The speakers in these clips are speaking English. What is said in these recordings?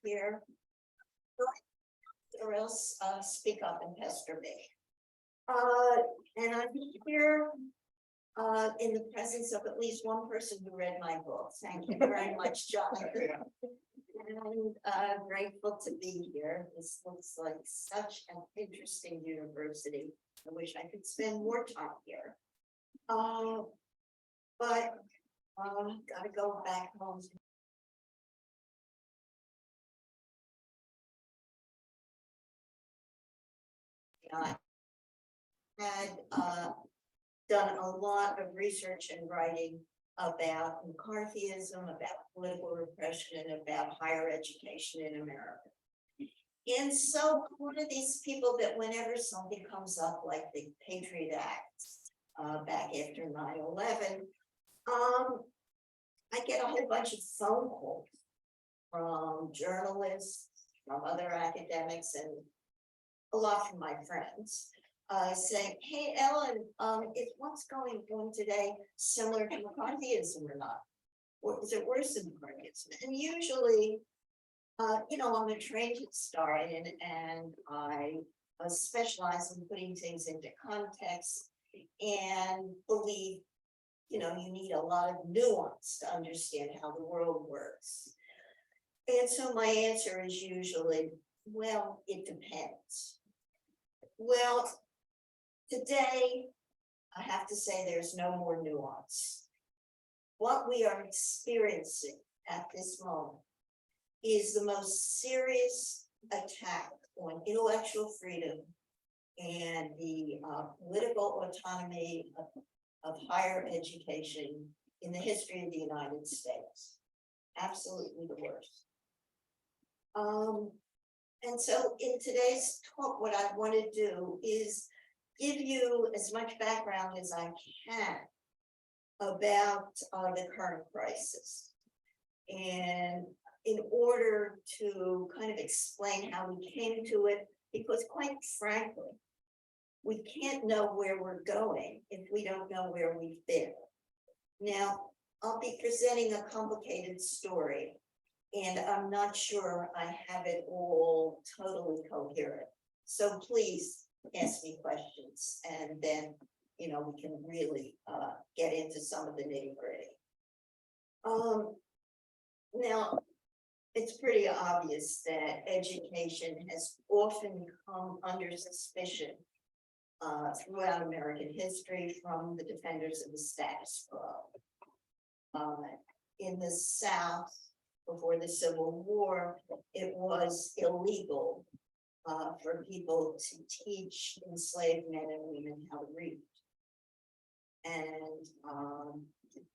here, or else speak up and pester me. And I'm here in the presence of at least one person who read my book. Thank you very much, John. And grateful to be here. This looks like such an interesting university. I wish I could spend more time here. But gotta go back home. I had done a lot of research and writing about McCarthyism, about political repression, and about higher education in America. And so one of these people that whenever something comes up like the Patriot Act back after 9/11, I get a whole bunch of phone calls from journalists, from other academics, and a lot from my friends saying, hey, Ellen, is what's going on today similar to McCarthyism or not? Or is it worse than McCarthyism? And usually, I'm a trained historian and I specialize in putting things into context and believe, you need a lot of nuance to understand how the world works. And so my answer is usually, well, it depends. Well, today, I have to say there's no more nuance. What we are experiencing at this moment is the most serious attack on intellectual freedom and the political autonomy of higher education in the history of the United States. Absolutely the worst. And so in today's talk, what I want to do is give you as much background as I can about the current crisis. And in order to kind of explain how we came to it, because quite frankly, we can't know where we're going if we don't know where we've been. Now, I'll be presenting a complicated story, and I'm not sure I have it all totally coherent. So please ask me questions, and then, we can really get into some of the nitty-gritty. Now, it's pretty obvious that education has often come under suspicion throughout American history from the defenders of the status quo. In the South, before the Civil War, it was illegal for people to teach enslaved men and women how to read. And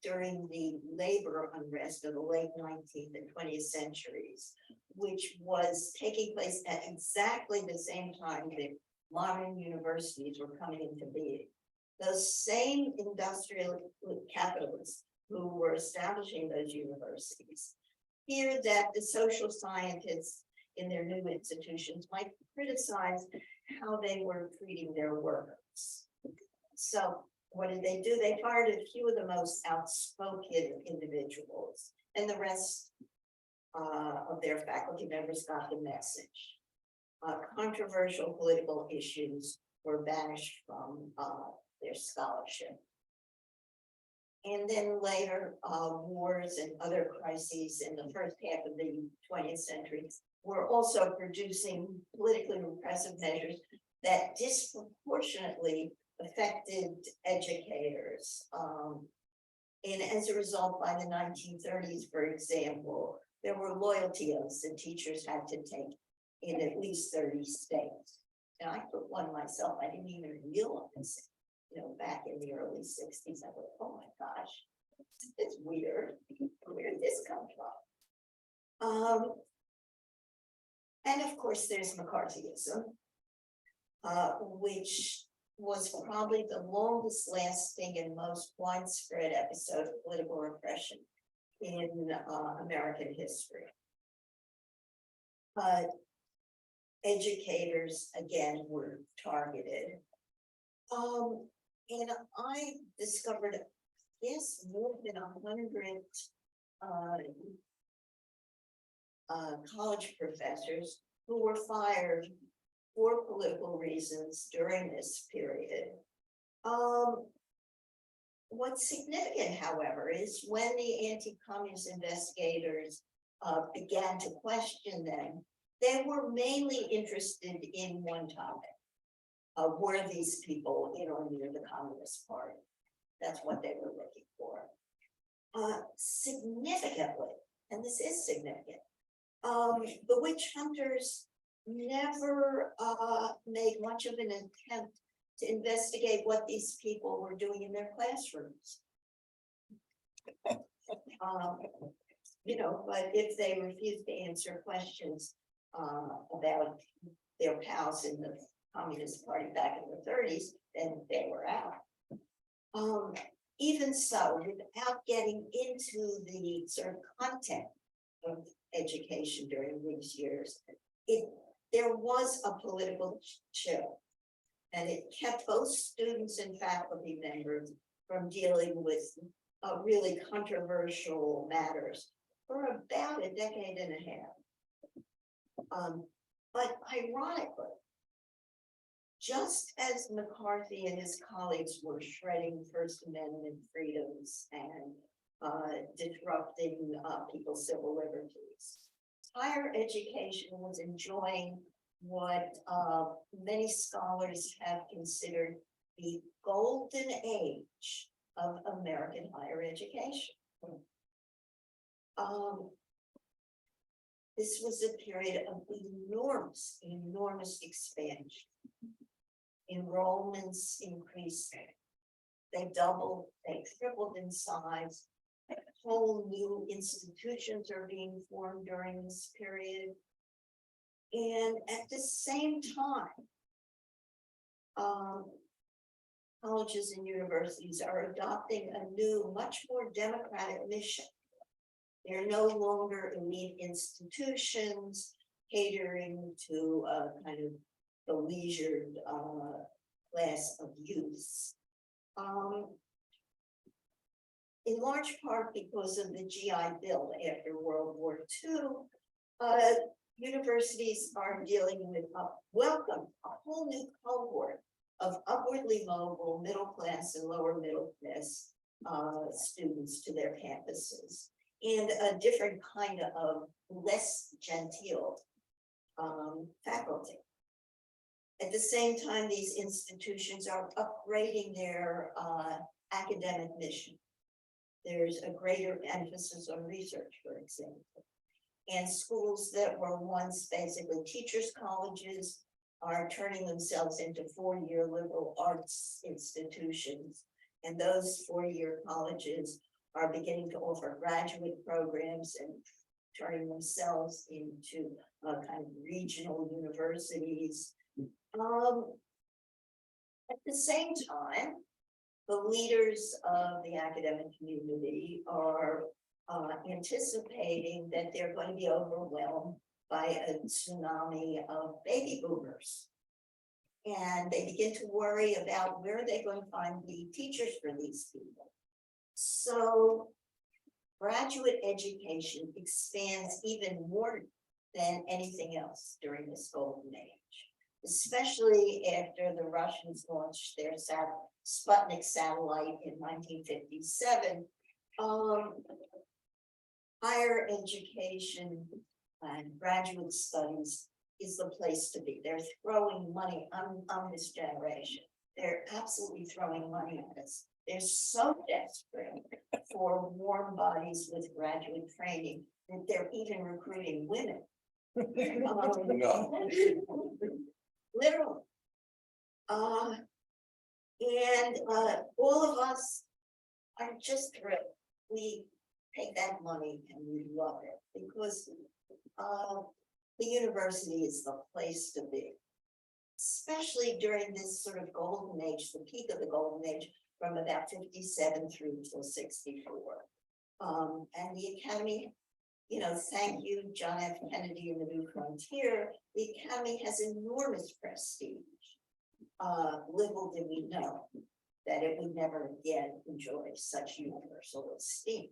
during the labor unrest of the late 19th and 20th centuries, which was taking place at exactly the same time that modern universities were coming into being, those same industrial capitalists who were establishing those universities feared that the social scientists in their new institutions might criticize how they were treating their workers. So what did they do? They fired a few of the most outspoken individuals, and the rest of their faculty members got the message. Controversial political issues were banished from their scholarship. And then later, wars and other crises in the first half of the 20th century were also producing politically repressive measures that disproportionately affected educators. And as a result, by the 1930s, for example, there were loyalty oaths that teachers had to take in at least 30 states. And I took one myself. I didn't even realize it. Back in the early 60s, I thought, oh my gosh, it's weird. Where did this come from? And of course, there's McCarthyism, which was probably the longest lasting and most widespread episode of political repression in American history. Educators, again, were targeted. And I discovered, yes, more than 100 college professors who were fired for political reasons during this period. What's significant, however, is when the anti-communist investigators began to question them, they were mainly interested in one topic. Were these people in or near the Communist Party? That's what they were looking for. Significantly, and this is significant, the witch hunters never made much of an attempt to investigate what these people were doing in their classrooms. But if they refused to answer questions about their pals in the Communist Party back in the 30s, then they were out. Even so, without getting into the sort of content of education during these years, there was a political chill, and it kept both students and faculty members from dealing with really controversial matters for about a decade and a half. But ironically, just as McCarthy and his colleagues were shredding First Amendment freedoms and disrupting people's civil liberties, higher education was enjoying what many scholars have considered the golden age of American higher education. This was a period of enormous expansion. Enrollments increased, they doubled, they tripled in size. Whole new institutions are being formed during this period. And at the same time, colleges and universities are adopting a new, much more democratic mission. They're no longer elite institutions catering to kind of the leisured class of youths. In large part because of the GI Bill after World War II, universities are dealing with a whole new cohort of upwardly mobile middle class and lower middle class students to their campuses, and a different kind of less genteel faculty. At the same time, these institutions are upgrading their academic mission. There's a greater emphasis on research, for example. And schools that were once basically teachers' colleges are turning themselves into four-year liberal arts institutions. And those four-year colleges are beginning to offer graduate programs and turning themselves into kind of regional universities. At the same time, the leaders of the academic community are anticipating that they're going to be overwhelmed by a tsunami of baby boomers. And they begin to worry about where they're going to find the teachers for these people. So graduate education expands even more than anything else during this golden age, especially after the Russians launched their Sputnik satellite in 1957. Higher education and graduate studies is the place to be. They're throwing money on this generation. They're absolutely throwing money at us. They're so desperate for warm bodies with graduate training that they're even recruiting women. Literally. And all of us are just thrilled. We take that money and we love it because the university is the place to be, especially during this sort of golden age, the peak of the golden age from about 57 through till 64. And the Academy, thank you, John F. Kennedy and the New Frontier, the Academy has enormous prestige. Little did we know that it would never again enjoy such universal esteem.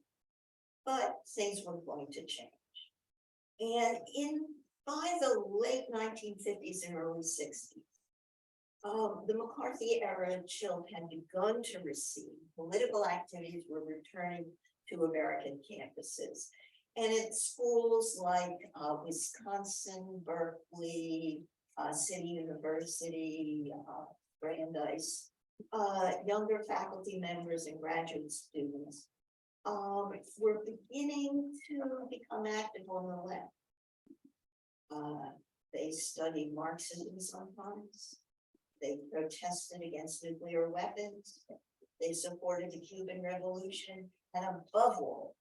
But things were going to change. And by the late 1950s and early 60s, the McCarthy era children had begun to recede. Political activities were returning to American campuses. And at schools like Wisconsin, Berkeley, City University, Brandeis, younger faculty members and graduate students were beginning to become active on the left. They studied Marxism sometimes. They protested against nuclear weapons. They supported the Cuban Revolution. And above all,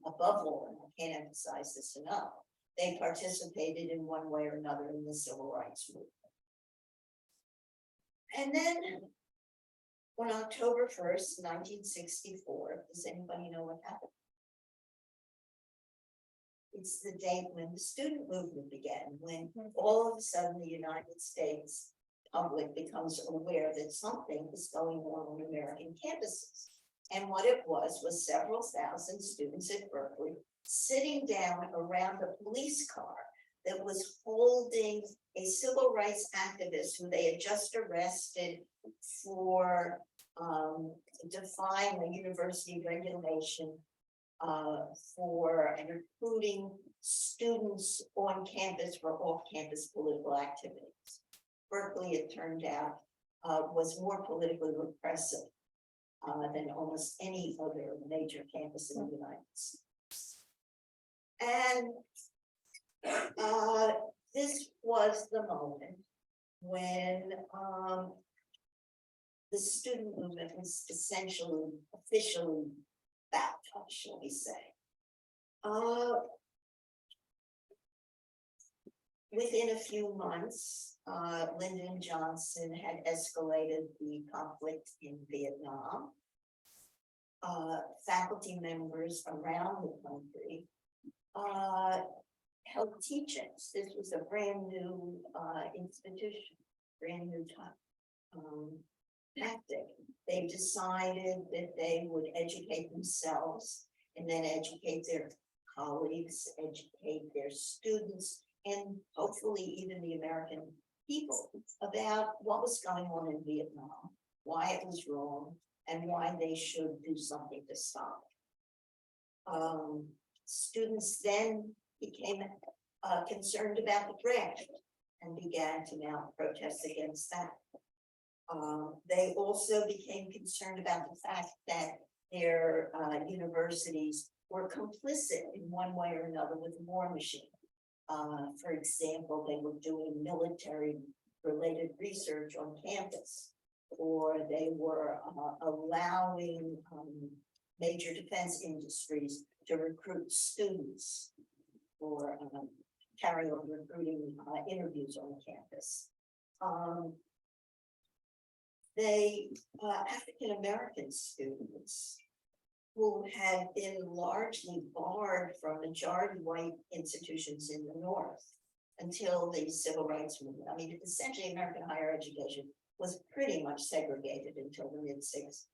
and I can't emphasize this enough, they participated in one way or another in the civil rights movement. And then on October 1st, 1964, does anybody know what happened? It's the date when the student movement began, when all of a sudden the United States public becomes aware that something is going on American campuses. And what it was several thousand students at Berkeley sitting down around a police car that was holding a civil rights activist who they had just arrested for defying a university regulation for recruiting students on campus for off-campus political activities. Berkeley, it turned out, was more politically repressive than almost any other major campus in the United States. And this was the moment when the student movement was essentially, officially baptized, shall we say. Within a few months, Lyndon Johnson had escalated the conflict in Vietnam. Faculty members around the country held teachings. This was a brand new institution, brand new tactic. They decided that they would educate themselves and then educate their colleagues, educate their students, and hopefully even the American people about what was going on in Vietnam, why it was wrong, and why they should do something to stop it. Students then became concerned about the draft and began to mount protests against that. They also became concerned about the fact that their universities were complicit in one way or another with the war machine. For example, they were doing military-related research on campus, or they were allowing major defense industries to recruit students or carry on recruiting interviews on campus. African-American students who had been largely barred from majority white institutions in the North until the civil rights movement. I mean, essentially American higher education was pretty much segregated until the mid-60s.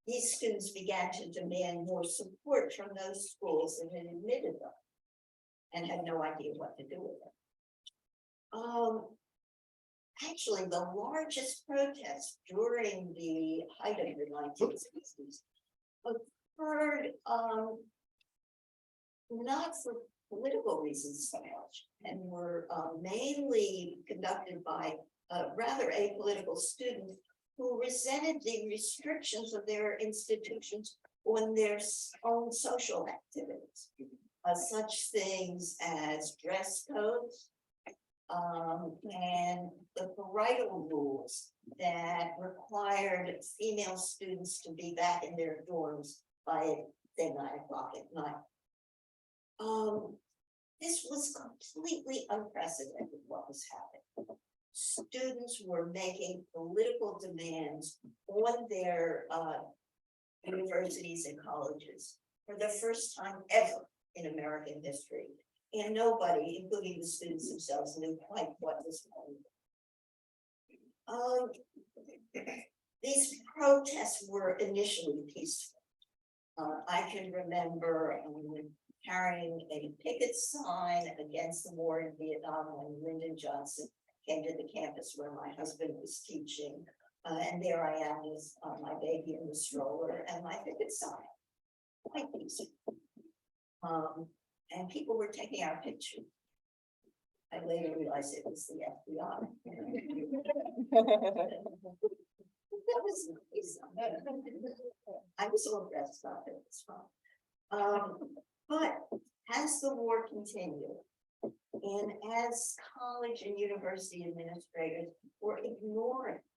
These students began to demand more support from those schools that had admitted them and had no idea what to do with them. Actually, the largest protest during the height of the 1960s occurred not for political reasons so much, and were mainly conducted by rather apolitical students who resented the restrictions of their institutions on their own social activities, such things as dress codes, and the parental rules that required female students to be back in their dorms by, say, 9 o'clock at night. This was completely unprecedented what was happening. Students were making political demands on their universities and colleges for the first time ever in American history. And nobody, including the students themselves, knew quite what was going on. These protests were initially peaceful. I can remember carrying a picket sign against the war in Vietnam when Lyndon Johnson came to the campus where my husband was teaching. And there I am with my baby in the stroller and my picket sign. Quite easy. And people were taking our picture. I later realized it was the FBI. That was nice. I was all dressed up, it was fun. But as the war continued, and as college and university administrators were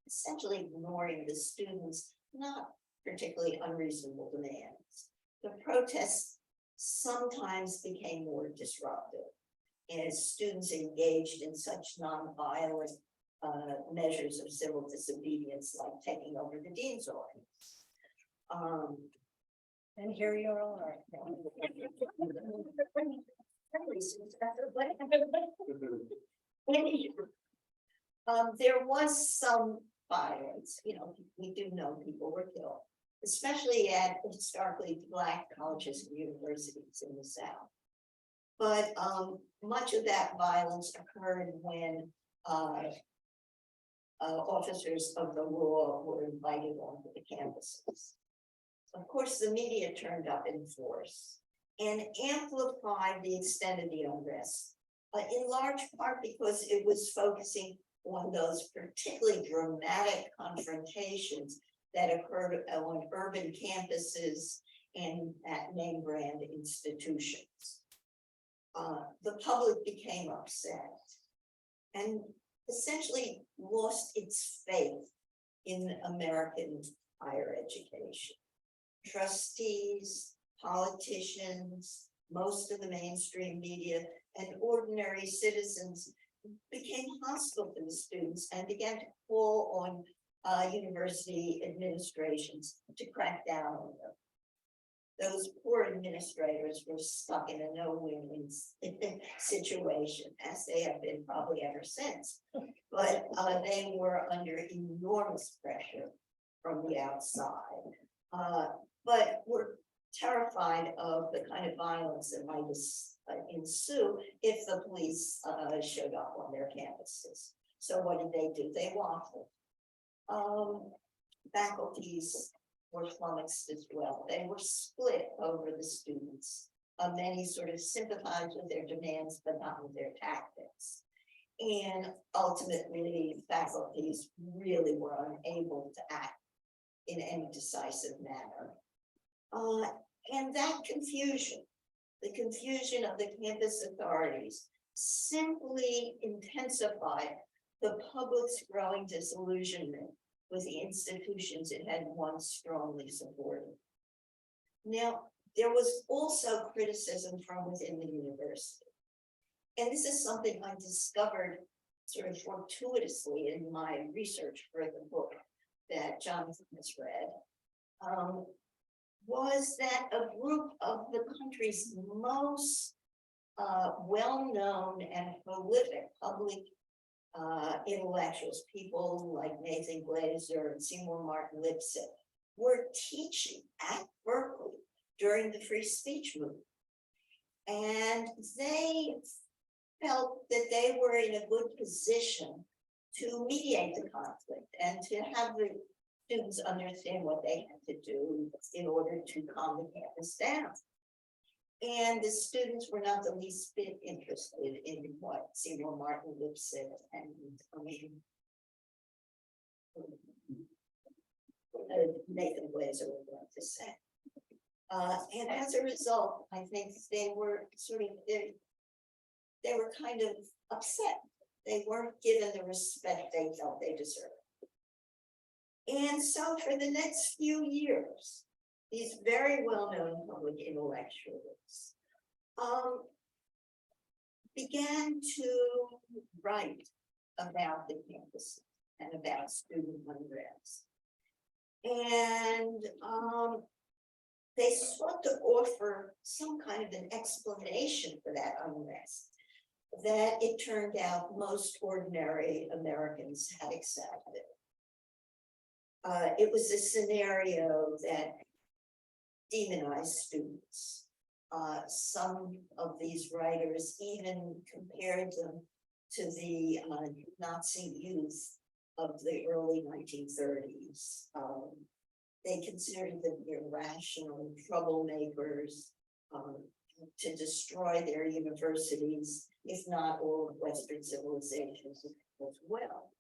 essentially ignoring the students' not particularly unreasonable demands, the protests sometimes became more disruptive as students engaged in such nonviolent measures of civil disobedience, like taking over the dean's office. And here you are. There was some violence, we do know people were killed, especially at historically Black colleges and universities in the South. But much of that violence occurred when officers of the law were invited onto the campuses. Of course, the media turned up in force and amplified the extent of the unrest, in large part because it was focusing on those particularly dramatic confrontations that occurred on urban campuses and at name brand institutions. The public became upset and essentially lost its faith in American higher education. Trustees, politicians, most of the mainstream media, and ordinary citizens became hostile to the students and began to call on university administrations to crack down on them. Those poor administrators were stuck in a no-win situation, as they have been probably ever since. But they were under enormous pressure from the outside. But were terrified of the kind of violence that might ensue if the police showed up on their campuses. So what did they do? They waffled. Faculties were flummoxed as well. They were split over the students. Many sort of sympathized with their demands, but not with their tactics. And ultimately, faculties really were unable to act in any decisive manner. And that confusion, the confusion of the campus authorities, simply intensified the public's growing disillusionment with the institutions it had once strongly supported. Now, there was also criticism from within the university. And this is something I discovered sort of fortuitously in my research for the book that Jonathan has read, was that a group of the country's most well-known and prolific public intellectuals, people like Nathan Glazer and Seymour Martin Lipset, were teaching at Berkeley during the free speech movement. And they felt that they were in a good position to mediate the conflict and to have the students understand what they had to do in order to calm the campus down. And the students were not the least bit interested in what Seymour Martin Lipset and Nathan Glazer were going to say. And as a result, I think they were they were kind of upset. They weren't given the respect they felt they deserved. And so for the next few years, these very well-known public intellectuals began to write about the campus and about student unrest. And they sought to offer some kind of an explanation for that unrest that it turned out most ordinary Americans had accepted. It was a scenario that demonized students, some of these writers even compared them to the Nazi youth of the early 1930s. They considered them irrational troublemakers, to destroy their universities, if not all of Western civilizations as well.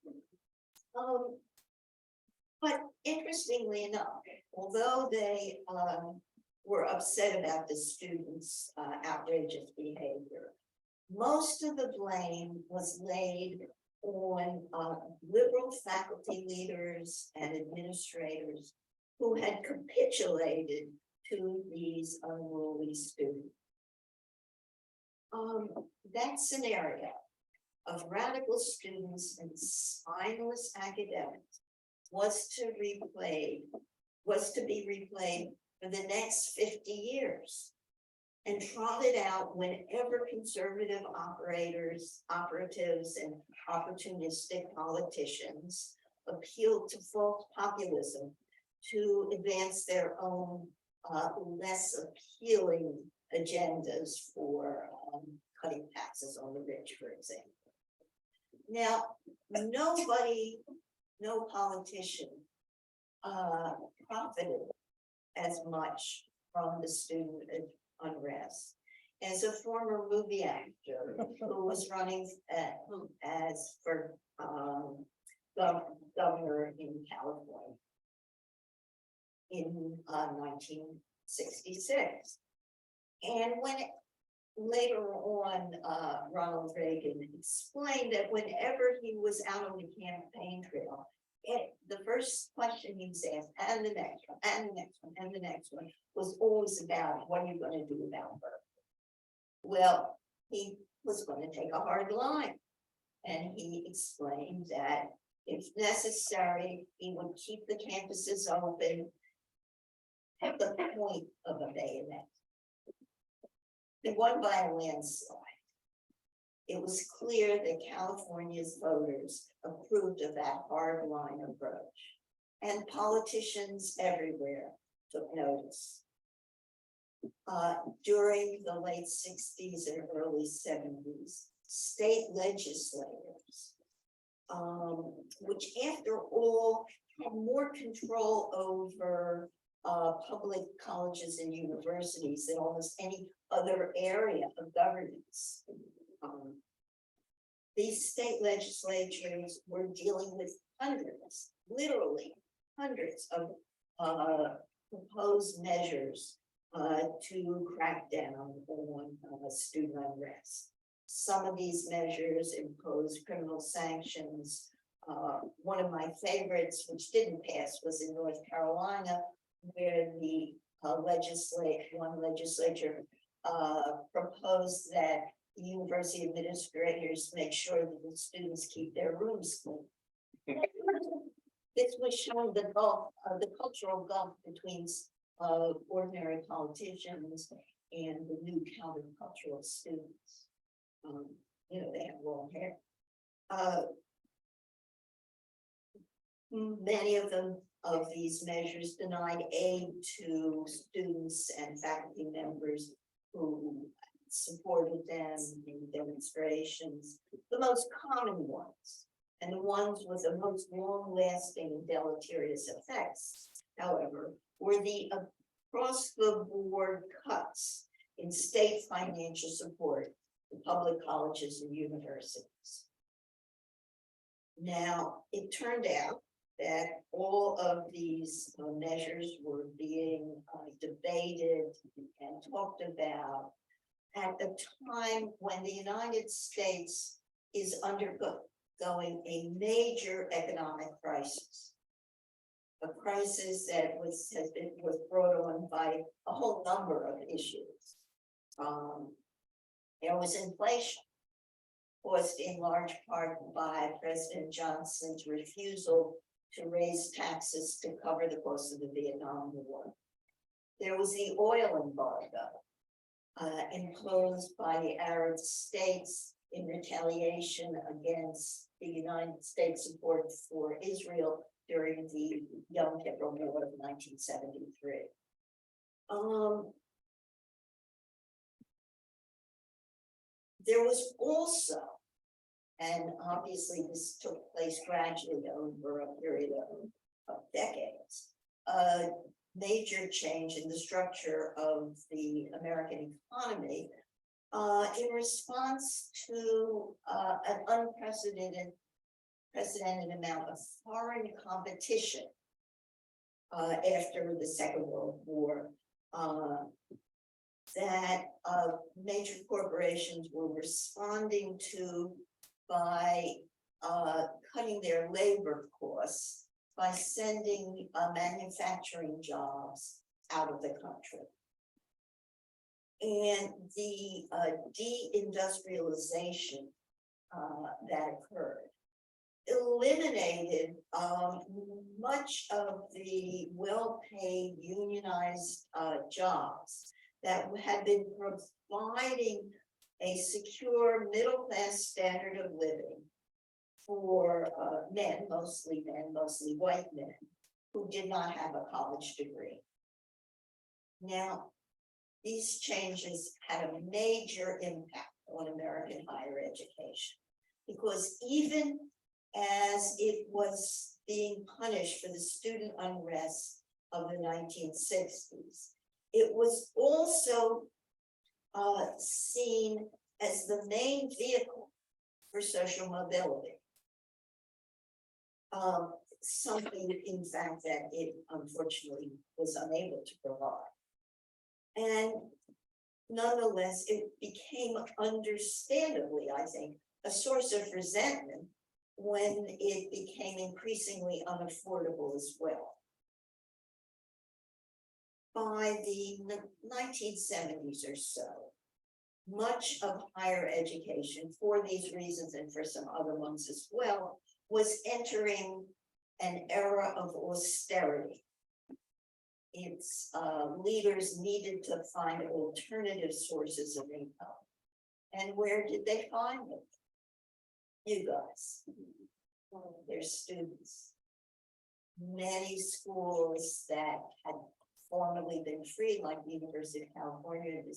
But interestingly enough, although they were upset about the students' outrageous behavior, most of the blame was laid on liberal faculty leaders and administrators who had capitulated to these unruly students. That scenario of radical students and spineless academics was to be replayed for the next 50 years and trotted out whenever conservative operatives and opportunistic politicians appealed to false populism to advance their own less appealing agendas for cutting taxes on the rich, for example. Now, no politician profited as much from the student unrest as a former movie actor who was running as for governor in California in 1966. And when later on, Ronald Reagan explained that whenever he was out on the campaign trail, the first question he was asked, and the next one, and the next one, and the next one, was always about, what are you going to do about her? Well, he was going to take a hard line. And he explained that if necessary, he would keep the campuses open at the point of a bayonet. He won by a landslide. It was clear that California's voters approved of that hardline approach, and politicians everywhere took notice. During the late 60s and early 70s, state legislators, which after all had more control over public colleges and universities than almost any other area of governance. These state legislatures were dealing with hundreds, literally hundreds of proposed measures to crack down on student unrest. Some of these measures imposed criminal sanctions. One of my favorites, which didn't pass, was in North Carolina, where the legislature proposed that the university administrators make sure that the students keep their rooms clean. This was showing the gulf, the cultural gulf between ordinary politicians and the new countercultural students. They have long hair. Many of these measures denied aid to students and faculty members who supported them in demonstrations. The most common ones, and the ones with the most long-lasting and deleterious effects, however, were the across-the-board cuts in state financial support to public colleges and universities. Now, it turned out that all of these measures were being debated and talked about at the time when the United States is undergoing a major economic crisis. A crisis that was brought on by a whole number of issues. There was inflation, caused in large part by President Johnson's refusal to raise taxes to cover the cost of the Vietnam War. There was the oil embargo imposed by the Arab states in retaliation against the United States support for Israel during the Yom Kippur War of 1973. there was also, and obviously this took place gradually over a period of decades, a major change in the structure of the American economy in response to an unprecedented amount of foreign competition after the Second World War, that major corporations were responding to by cutting their labor costs, by sending manufacturing jobs out of the country. And the deindustrialization that occurred eliminated much of the well-paid unionized jobs that had been providing a secure middle-class standard of living for men, mostly white men, who did not have a college degree. Now, these changes had a major impact on American higher education, because even as it was being punished for the student unrest of the 1960s, it was also seen as the main vehicle for social mobility. Something, in fact, that it unfortunately was unable to provide. And nonetheless, it became understandably, I think, a source of resentment when it became increasingly unaffordable as well. By the 1970s or so, much of higher education, for these reasons and for some other ones as well, was entering an era of austerity. Its leaders needed to find alternative sources of income. And where did they find them? You guys, their students. Many schools that had formerly been free, like the University of California, the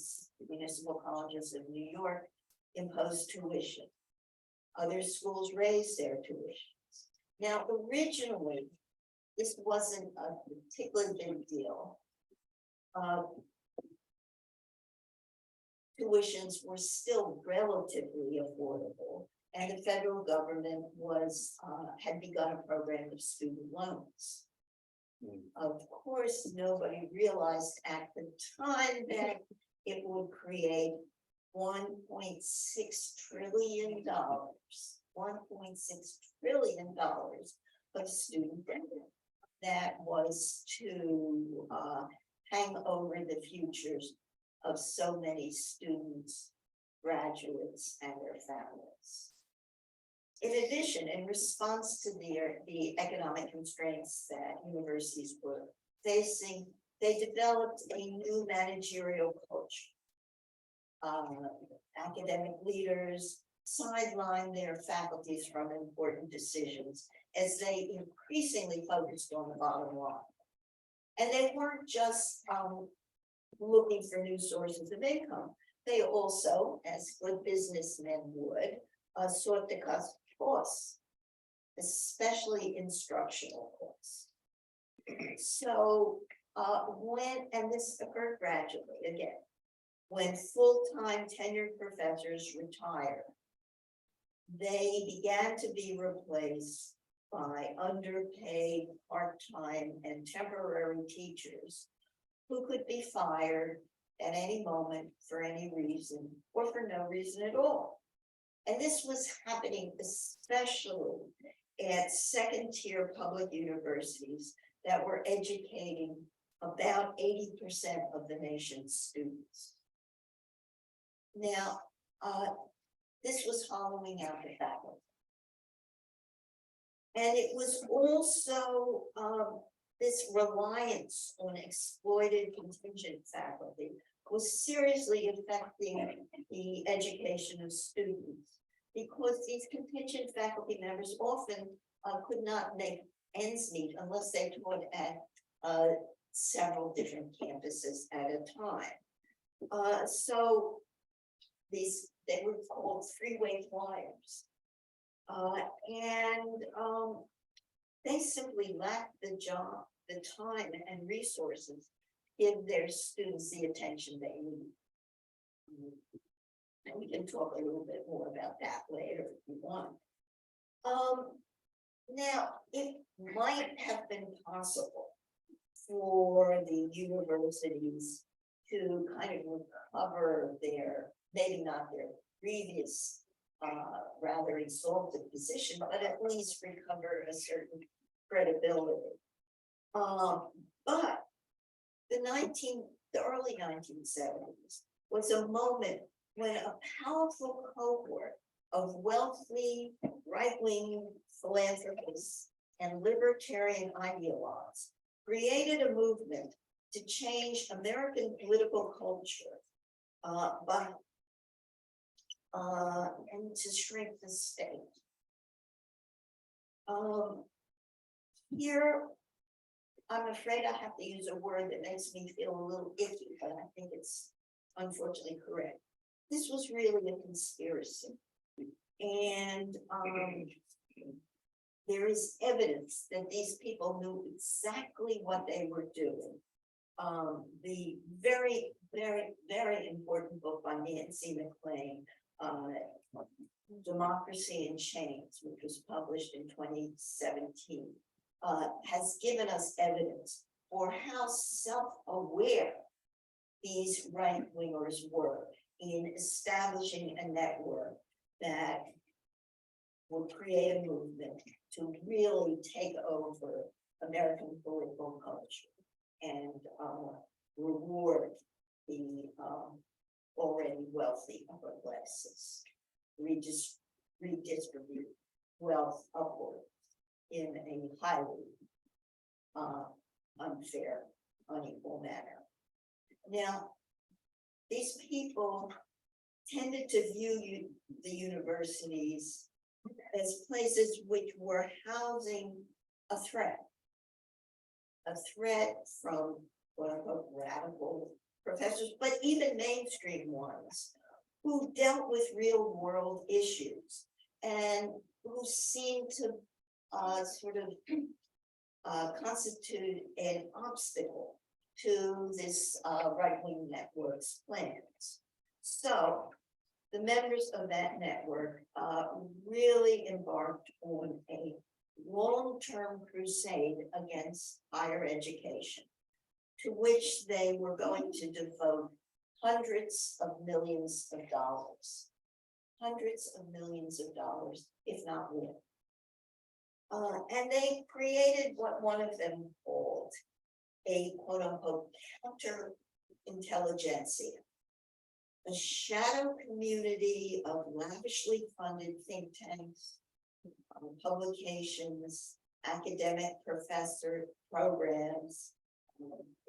municipal colleges of New York, imposed tuition. Other schools raised their tuitions. Now, originally, this wasn't a particularly big deal. Tuitions were still relatively affordable, and the federal government had begun a program of student loans. Of course, nobody realized at the time that it would create $1.6 trillion, $1.6 trillion of student debt that was to hang over the futures of so many students, graduates, and their families. In addition, in response to the economic constraints that universities were facing, they developed a new managerial culture. Academic leaders sidelined their faculties from important decisions as they increasingly focused on the bottom line. And they weren't just looking for new sources of income. They also, as good businessmen would, sought to cut costs, especially instructional costs. So and this occurred gradually again, when full-time tenured professors retired, they began to be replaced by underpaid, part-time, and temporary teachers who could be fired at any moment for any reason or for no reason at all. And this was happening especially at second-tier public universities that were educating about 80% of the nation's students. Now, this was hollowing out the faculty. And it was also this reliance on exploited contingent faculty was seriously affecting the education of students, because these contingent faculty members often could not make ends meet unless they taught at several different campuses at a time. So these they were called freeway flyers. And they simply lacked the time and resources, to give their students the attention they need. And we can talk a little bit more about that later if you want. Now, it might have been possible for the universities to kind of recover their, maybe not their previous, rather exalted position, but at least recover a certain credibility. But the early 1970s was a moment when a powerful cohort of wealthy right-wing philanthropists and libertarian ideologues created a movement to change American political culture, and to shrink the state. Here, I'm afraid I have to use a word that makes me feel a little icky, but I think it's unfortunately correct. This was really a conspiracy. And there is evidence that these people knew exactly what they were doing. The very, very, very important book by Nancy McLean, Democracy in Chains, which was published in 2017, has given us evidence for how self-aware these right-wingers were in establishing a network that would create a movement to really take over American political culture and reward the already wealthy upper classes, redistribute wealth upward in a highly unfair, unequal manner. Now, these people tended to view the universities as places which were housing a threat from quote-unquote radical professors, but even mainstream ones who dealt with real world issues and who seemed to sort of constitute an obstacle to this right-wing network's plans. So the members of that network really embarked on a long-term crusade against higher education, to which they were going to devote hundreds of millions of dollars, if not more. And they created what one of them called a quote-unquote counter-intelligentsia, a shadow community of lavishly funded think tanks, publications, academic professor programs,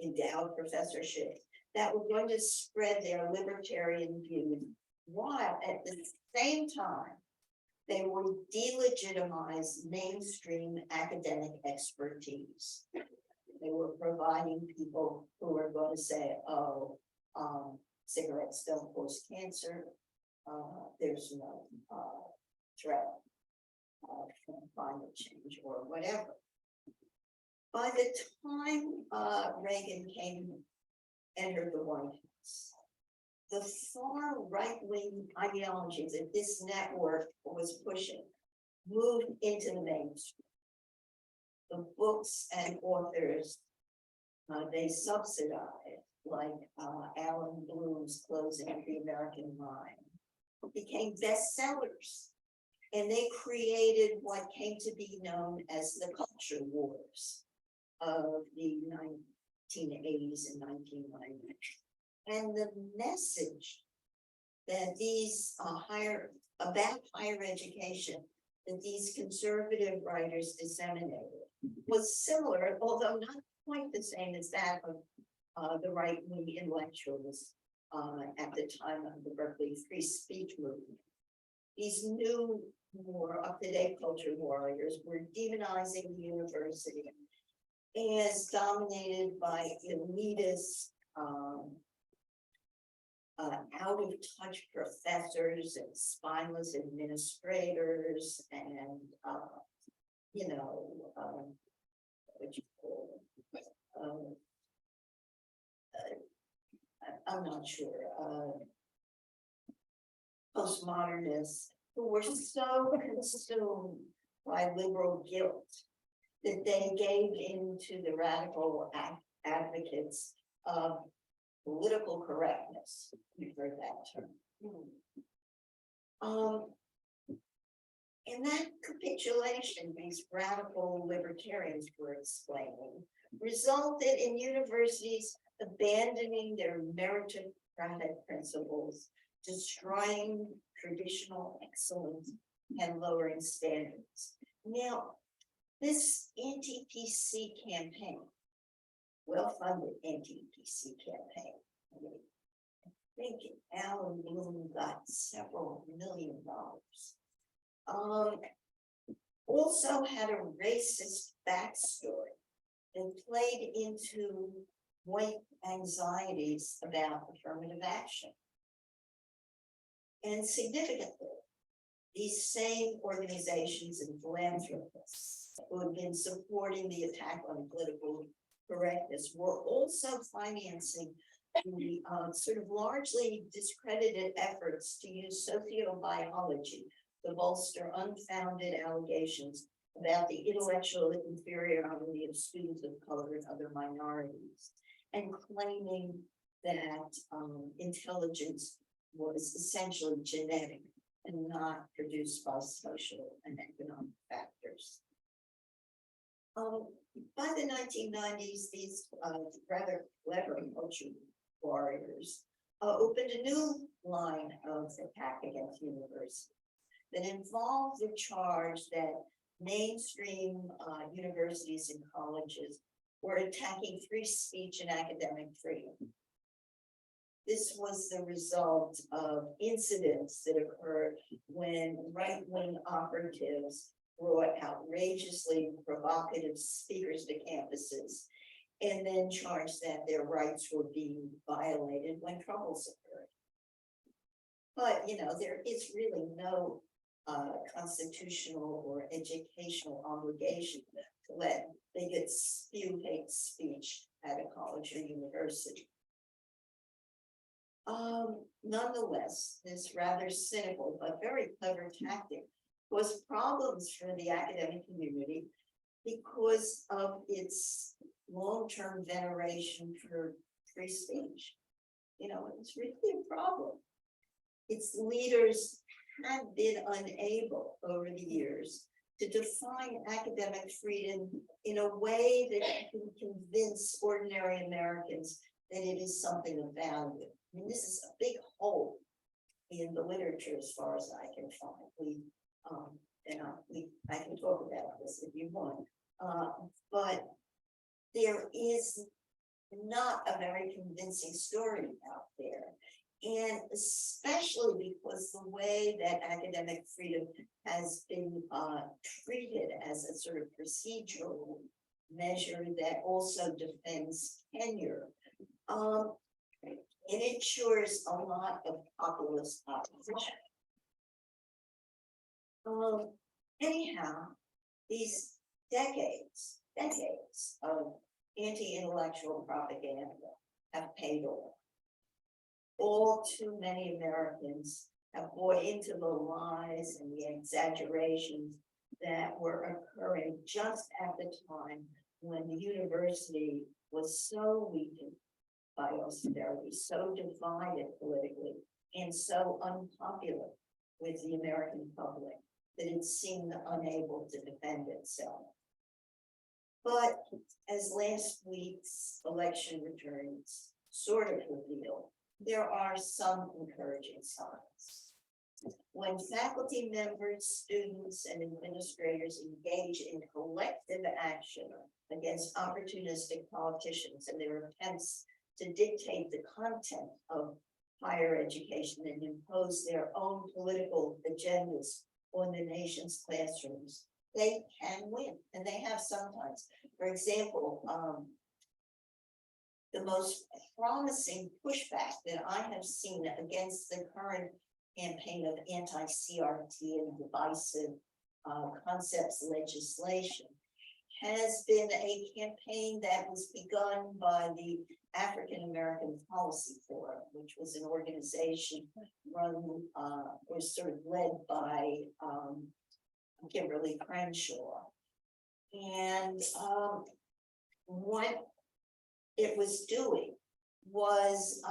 endowed professorships that were going to spread their libertarian views, while at the same time they would delegitimize mainstream academic expertise. They were providing people who were going to say, oh, cigarettes don't cause cancer, there's no threat from climate change or whatever. By the time Reagan entered the White House, the far right-wing ideology that this network was pushing moved into the mainstream. The books and authors they subsidized, like Alan Bloom's Closing of the American Mind, became bestsellers. And they created what came to be known as the culture wars of the 1980s and 1990s. And the message that these about higher education that these conservative writers disseminated was similar, although not quite the same as that of the right-wing intellectuals at the time of the Berkeley free speech movement. These new, more up-to-date culture warriors were demonizing the university as dominated by elitist out of touch professors and spineless administrators and, you know, what you call, I'm not sure, postmodernists who were so consumed by liberal guilt that they gave in to the radical advocates of political correctness. You've heard that term. And that capitulation these radical libertarians were explaining resulted in universities abandoning their meritocratic principles, destroying traditional excellence, and lowering standards. Now, this anti-PC campaign, well-funded anti-PC campaign, I think Alan Bloom got several $1 million. Also had a racist backstory and played into white anxieties about affirmative action. And significantly, these same organizations and philanthropists who have been supporting the attack on political correctness were also financing the sort of largely discredited efforts to use sociobiology to bolster unfounded allegations about the intellectual inferiority of students of color and other minorities, and claiming that intelligence was essentially genetic and not produced by social and economic factors. By the 1990s, these rather clever culture warriors opened a new line of attack against universities that involved the charge that mainstream universities and colleges were attacking free speech and academic freedom. This was the result of incidents that occurred when right-wing operatives brought outrageously provocative speakers to campuses and then charged that their rights were being violated when troubles occurred. But, you know, there is really no constitutional or educational obligation to let bigots spew hate speech at a college or university. Nonetheless, this rather cynical but very clever tactic caused problems for the academic community because of its long-term veneration for free speech. You know, it's really a problem. Its leaders had been unable over the years to define academic freedom in a way that can convince ordinary Americans that it is something of value. I mean, this is a big hole in the literature as far as I can find. I can talk about this if you want, but there is not a very convincing story out there. And especially because the way that academic freedom has been treated as a sort of procedural measure that also defends tenure. It ensures a lot of populist opposition. Anyhow, these decades of anti-intellectual propaganda have paid off. All too many Americans have bought into the lies and the exaggerations that were occurring just at the time when the university was so weakened by austerity, so divided politically, and so unpopular with the American public that it seemed unable to defend itself. But as last week's election returns sort of revealed, there are some encouraging signs. When faculty members, students, and administrators engage in collective action against opportunistic politicians and their attempts to dictate the content of higher education and impose their own political agendas on the nation's classrooms, they can win, and they have sometimes. For example, the most promising pushback that I have seen against the current campaign of anti-CRT and divisive concepts legislation has been a campaign that was begun by the African American Policy Forum, which was an organization run or sort of led by Kimberly Crenshaw. And what it was doing was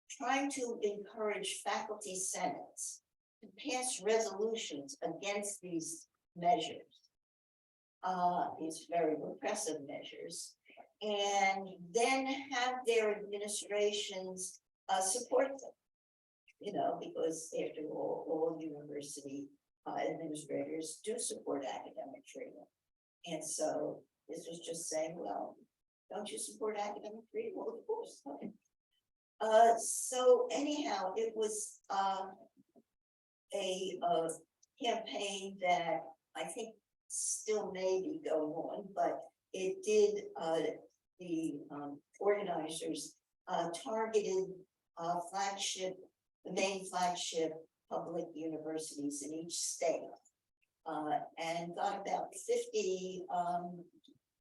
trying to encourage faculty senates to pass resolutions against these measures, these very repressive measures, and then have their administrations support them. You know, because after all university administrators do support academic freedom. And so this was just saying, well, don't you support academic freedom? Well, of course. Okay. So anyhow, it was a campaign that I think still may be going on, but it did, the organizers targeted the main flagship public universities in each state, and got about 50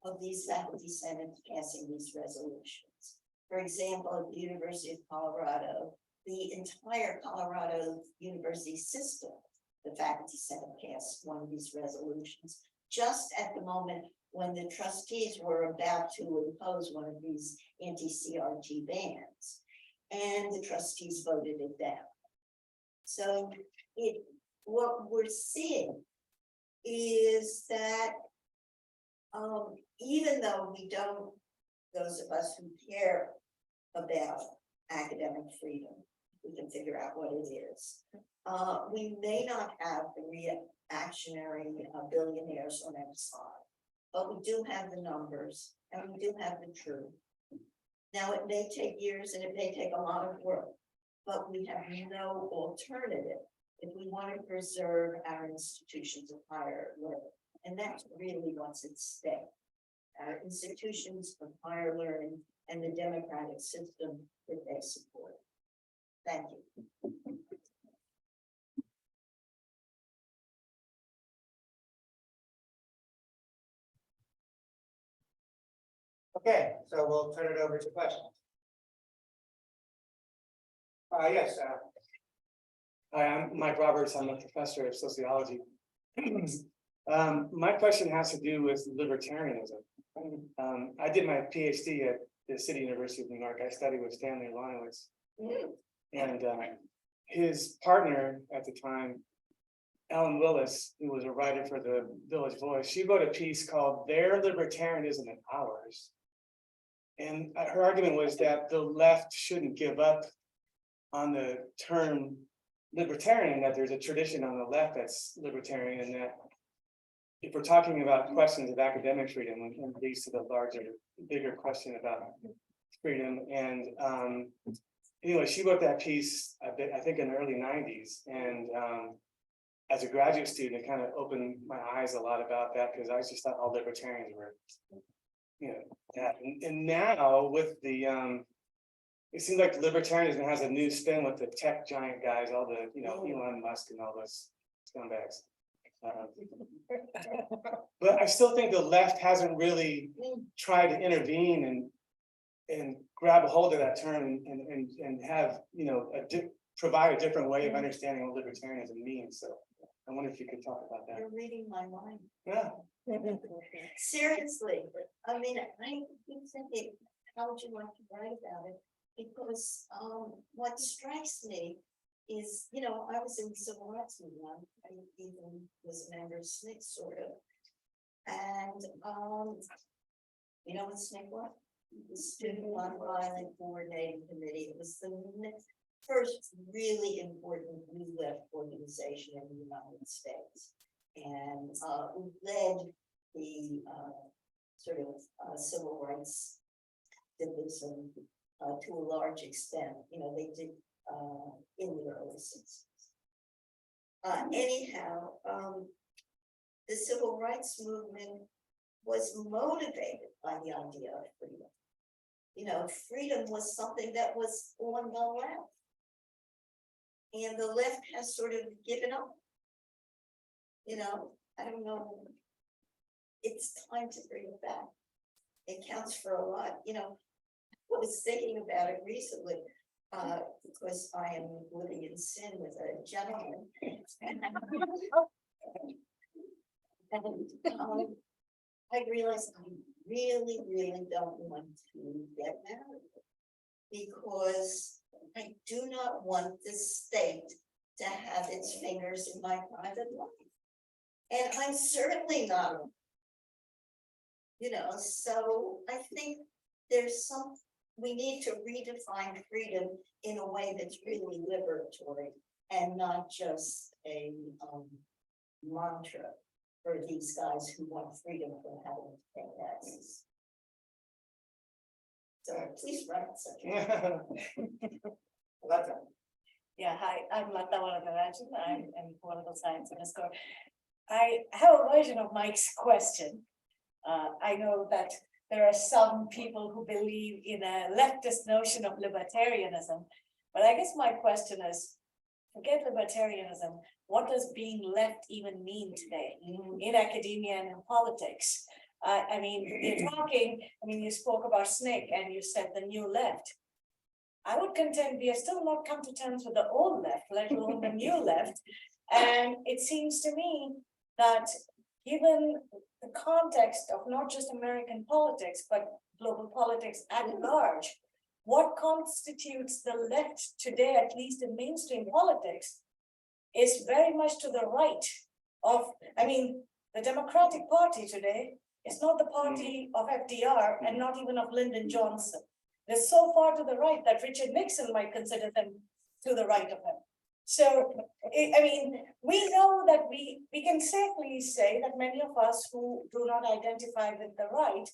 of these faculty senates passing these resolutions. For example, at the University of Colorado, the entire Colorado University system, the faculty senate passed one of these resolutions just at the moment when the trustees were about to impose one of these anti-CRT bans, and the trustees voted it down. So what we're seeing is that even though we don't, those of us who care about academic freedom, we can figure out what it is. We may not have the reactionary billionaires on our side, but we do have the numbers and we do have the truth. Now, it may take years and it may take a lot of work, but we have no alternative if we want to preserve our institutions of higher learning. And that's really what's at stake. Our institutions of higher learning and the democratic system that they support. Thank you. Okay, so we'll turn it over to questions. Yes. Hi, I'm Mike Roberts. I'm a professor of sociology. My question has to do with libertarianism. I did my PhD at the City University of New York. I studied with Stanley Lonowitz, and his partner at the time, Ellen Willis, who was a writer for the Village Voice, she wrote a piece called "Their Libertarianism and Ours." And her argument was that the left shouldn't give up on the term libertarian, that there's a tradition on the left that's libertarian, and that if we're talking about questions of academic freedom, it leads to the larger, bigger question about freedom. And anyway, she wrote that piece, I think in the early 90s. And as a graduate student, it kind of opened my eyes a lot about that, because I just thought all libertarians were, you know, that. And now with the, it seems like libertarianism has a new spin with the tech giant guys, all the, you know, Elon Musk and all those scumbags. But I still think the left hasn't really tried to intervene and grab a hold of that term and have, you know, provide a different way of understanding what libertarianism means. So I wonder if you could talk about that. You're reading my mind. Yeah. Seriously, I mean, I keep thinking, how would you like to write about it? Because what strikes me is, you know, I was in the civil rights movement. I even was a member of SNCC, sort of. And you know what SNCC was? The Student Nonviolent Coordinating Committee. It was the first really important new left organization in the United States, and we led the sort of civil rights division to a large extent. You know, they did in the early 60s. Anyhow, the civil rights movement was motivated by the idea of freedom. freedom was something that was on the left. And the left has sort of given up. I don't know. It's time to bring it back. It counts for a lot, I was thinking about it recently, because I am living in sin with a gentleman. And I realized I really, really don't want to get married. Because I do not want the state to have its fingers in my private life. And I'm certainly not. So I think we need to redefine freedom in a way that's really liberatory and not just a mantra for these guys who want freedom from having to pay taxes. So please run it, Secretary. That's it. Yeah, hi, I'm Lata Varadarajan. I'm in political science underscore. I have a version of Mike's question. I know that there are some people who believe in a leftist notion of libertarianism, but I guess my question is, forget libertarianism, what does being left even mean today in academia and in politics? You're talking, you spoke about SNCC and you said the new left. I would contend we have still not come to terms with the old left, let alone the new left. And it seems to me that given the context of not just American politics, but global politics at large, what constitutes the left today, at least in mainstream politics, is very much to the right of, the Democratic Party today is not the party of FDR and not even of Lyndon Johnson. They're so far to the right that Richard Nixon might consider them to the right of him. So, we know that we can safely say that many of us who do not identify with the right,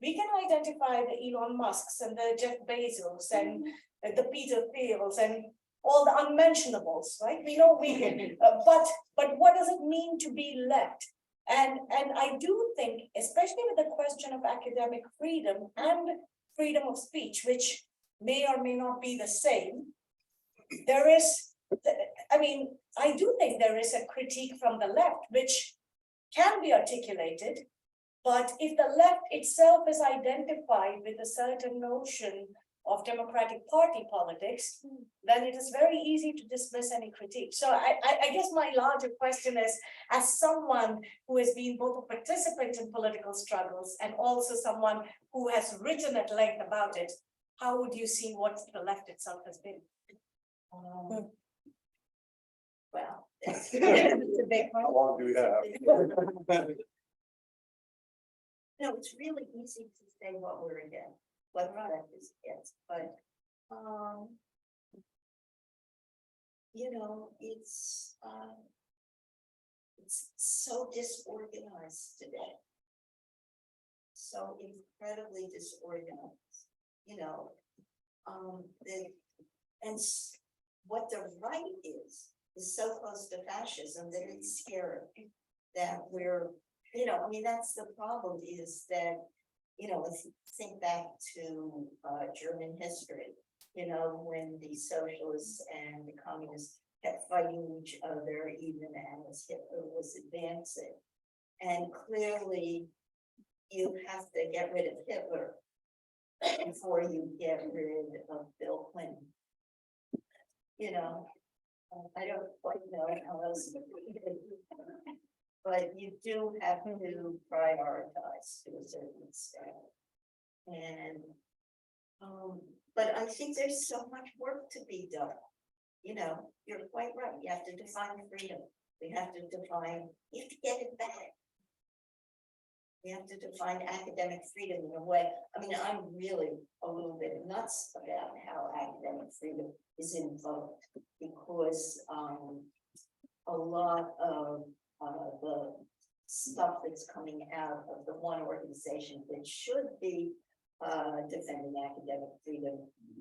we can identify the Elon Musks and the Jeff Bezos and the Peter Thiels and all the unmentionables, right? We know we can, but what does it mean to be left? And I do think, especially with the question of academic freedom and freedom of speech, which may or may not be the same, there is, I do think there is a critique from the left, which can be articulated, but if the left itself is identified with a certain notion of Democratic Party politics, then it is very easy to dismiss any critique. So I guess my larger question is, as someone who has been both a participant in political struggles and also someone who has written at length about it, how would you see what the left itself has been? Well, that's It's a big How long do we have? No, it's really easy to say what we're against, what product is against, but it's so disorganized today. So incredibly disorganized, what the right is so close to fascism that it's scary that we're, that's the problem, is that, if you think back to German history, when the socialists and the communists kept fighting each other, even as Hitler was advancing. And clearly, you have to get rid of Hitler before you get rid of Bill Clinton. I don't quite know how else, but you do have to prioritize to a certain extent. And, but I think there's so much work to be done. You're quite right. You have to define freedom. We have to define, you have to get it back. We have to define academic freedom in a way. I'm really a little bit nuts about how academic freedom is invoked, because a lot of the stuff that's coming out of the one organization that should be defending academic freedom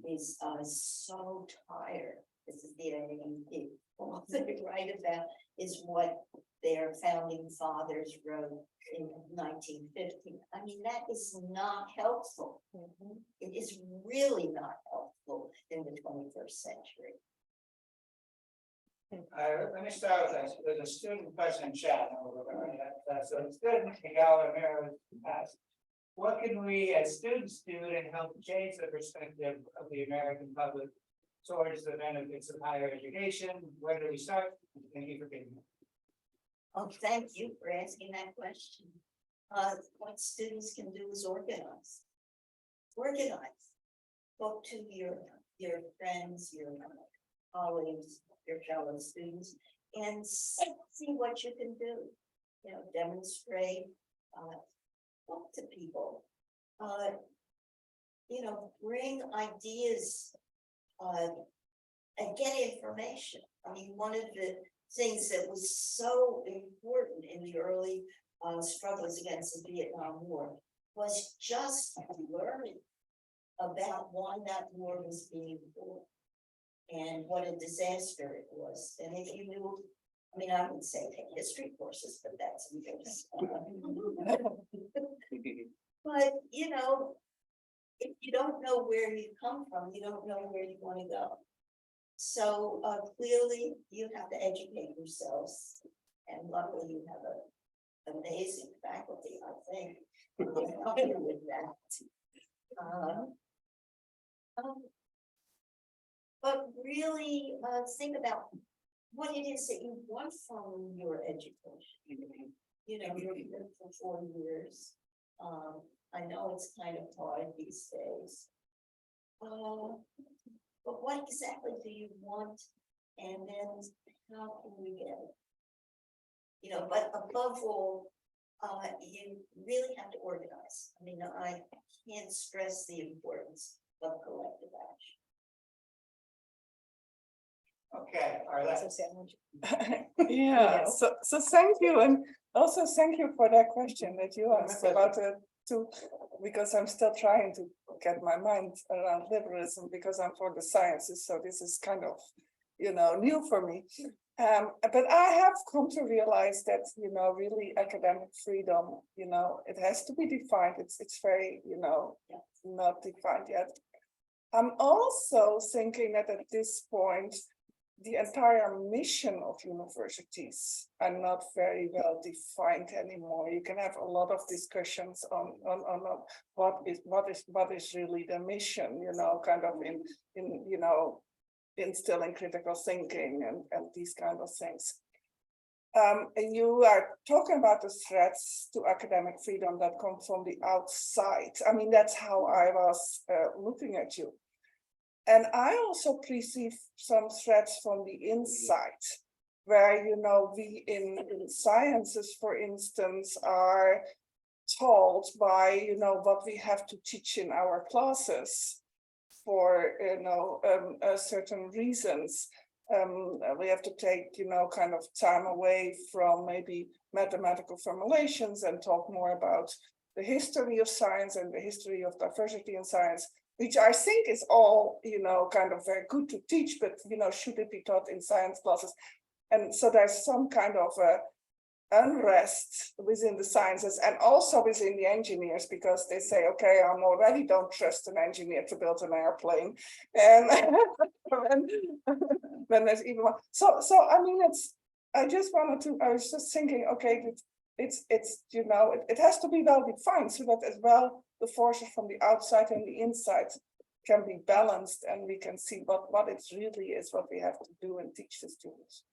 is so tired. This is the AAP, all they write about is what their founding fathers wrote in 1950. I mean, that is not helpful. It is really not helpful in the 21st century. Let me start with this. There's a student question in chat. And we'll go over that. So the student, Miguel Romero, asked, what can we as students do to help change the perspective of the American public towards the benefits of higher education? Where do we start? Thank you for being here. Oh, thank you for asking that question. What students can do is organize. Organize. Talk to your friends, your colleagues, your fellow students, and see what you can do. You know, demonstrate, talk to people. You know, bring ideas, and get information. I mean, one of the things that was so important in the early struggles against the Vietnam War was just learning about why that war was being fought and what a disaster it was. And if you knew, I mean, I would say take history courses, but that's but you know, if you don't know where you come from, you don't know where you want to go. So clearly you have to educate yourselves, and luckily you have an amazing faculty, I think, who help you with that. But really think about what it is that you want from your education. You know, you're here for 4 years. I know it's kind of hard these days. But what exactly do you want? And then how can we get it? You know, but above all, you really have to organize. I mean, I can't stress the importance of collective action. Okay, all right. So sandwich. Yeah, so thank you, and also thank you for that question that you asked about it too, because I'm still trying to get my mind around liberalism because I'm for the sciences, so this is kind of, you know, new for me. But I have come to realize that, you know, really academic freedom, you know, it has to be defined. It's very, you know, not defined yet. I'm also thinking that at this point, the entire mission of universities are not very well defined anymore. You can have a lot of discussions on what is really the mission, you know, kind of in you know, instilling critical thinking and these kind of things. And you are talking about the threats to academic freedom that come from the outside. I mean, that's how I was looking at you. And I also perceive some threats from the inside, where, you know, we in sciences, for instance, are told by, you know, what we have to teach in our classes for, you know, certain reasons. We have to take, you know, kind of time away from maybe mathematical formulations and talk more about the history of science and the history of diversity in science, which I think is all, you know, kind of very good to teach, but, you know, should it be taught in science classes? And so there's some kind of unrest within the sciences and also within the engineers, because they say, okay, I'm already don't trust an engineer to build an airplane. And when there's even one. So I mean, I was just thinking, okay, it's you know, it has to be well defined so that as well the forces from the outside and the inside can be balanced, and we can see what it really is, what we have to do and teach the students.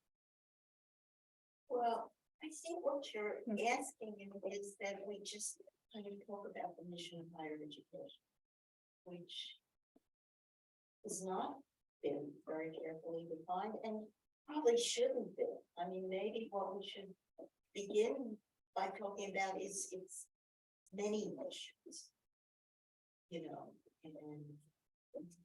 Well, I think what you're asking is that we just kind of talk about the mission of higher education, which has not been very carefully defined and probably shouldn't be. I mean, maybe what we should begin by talking about is its many missions, you know, and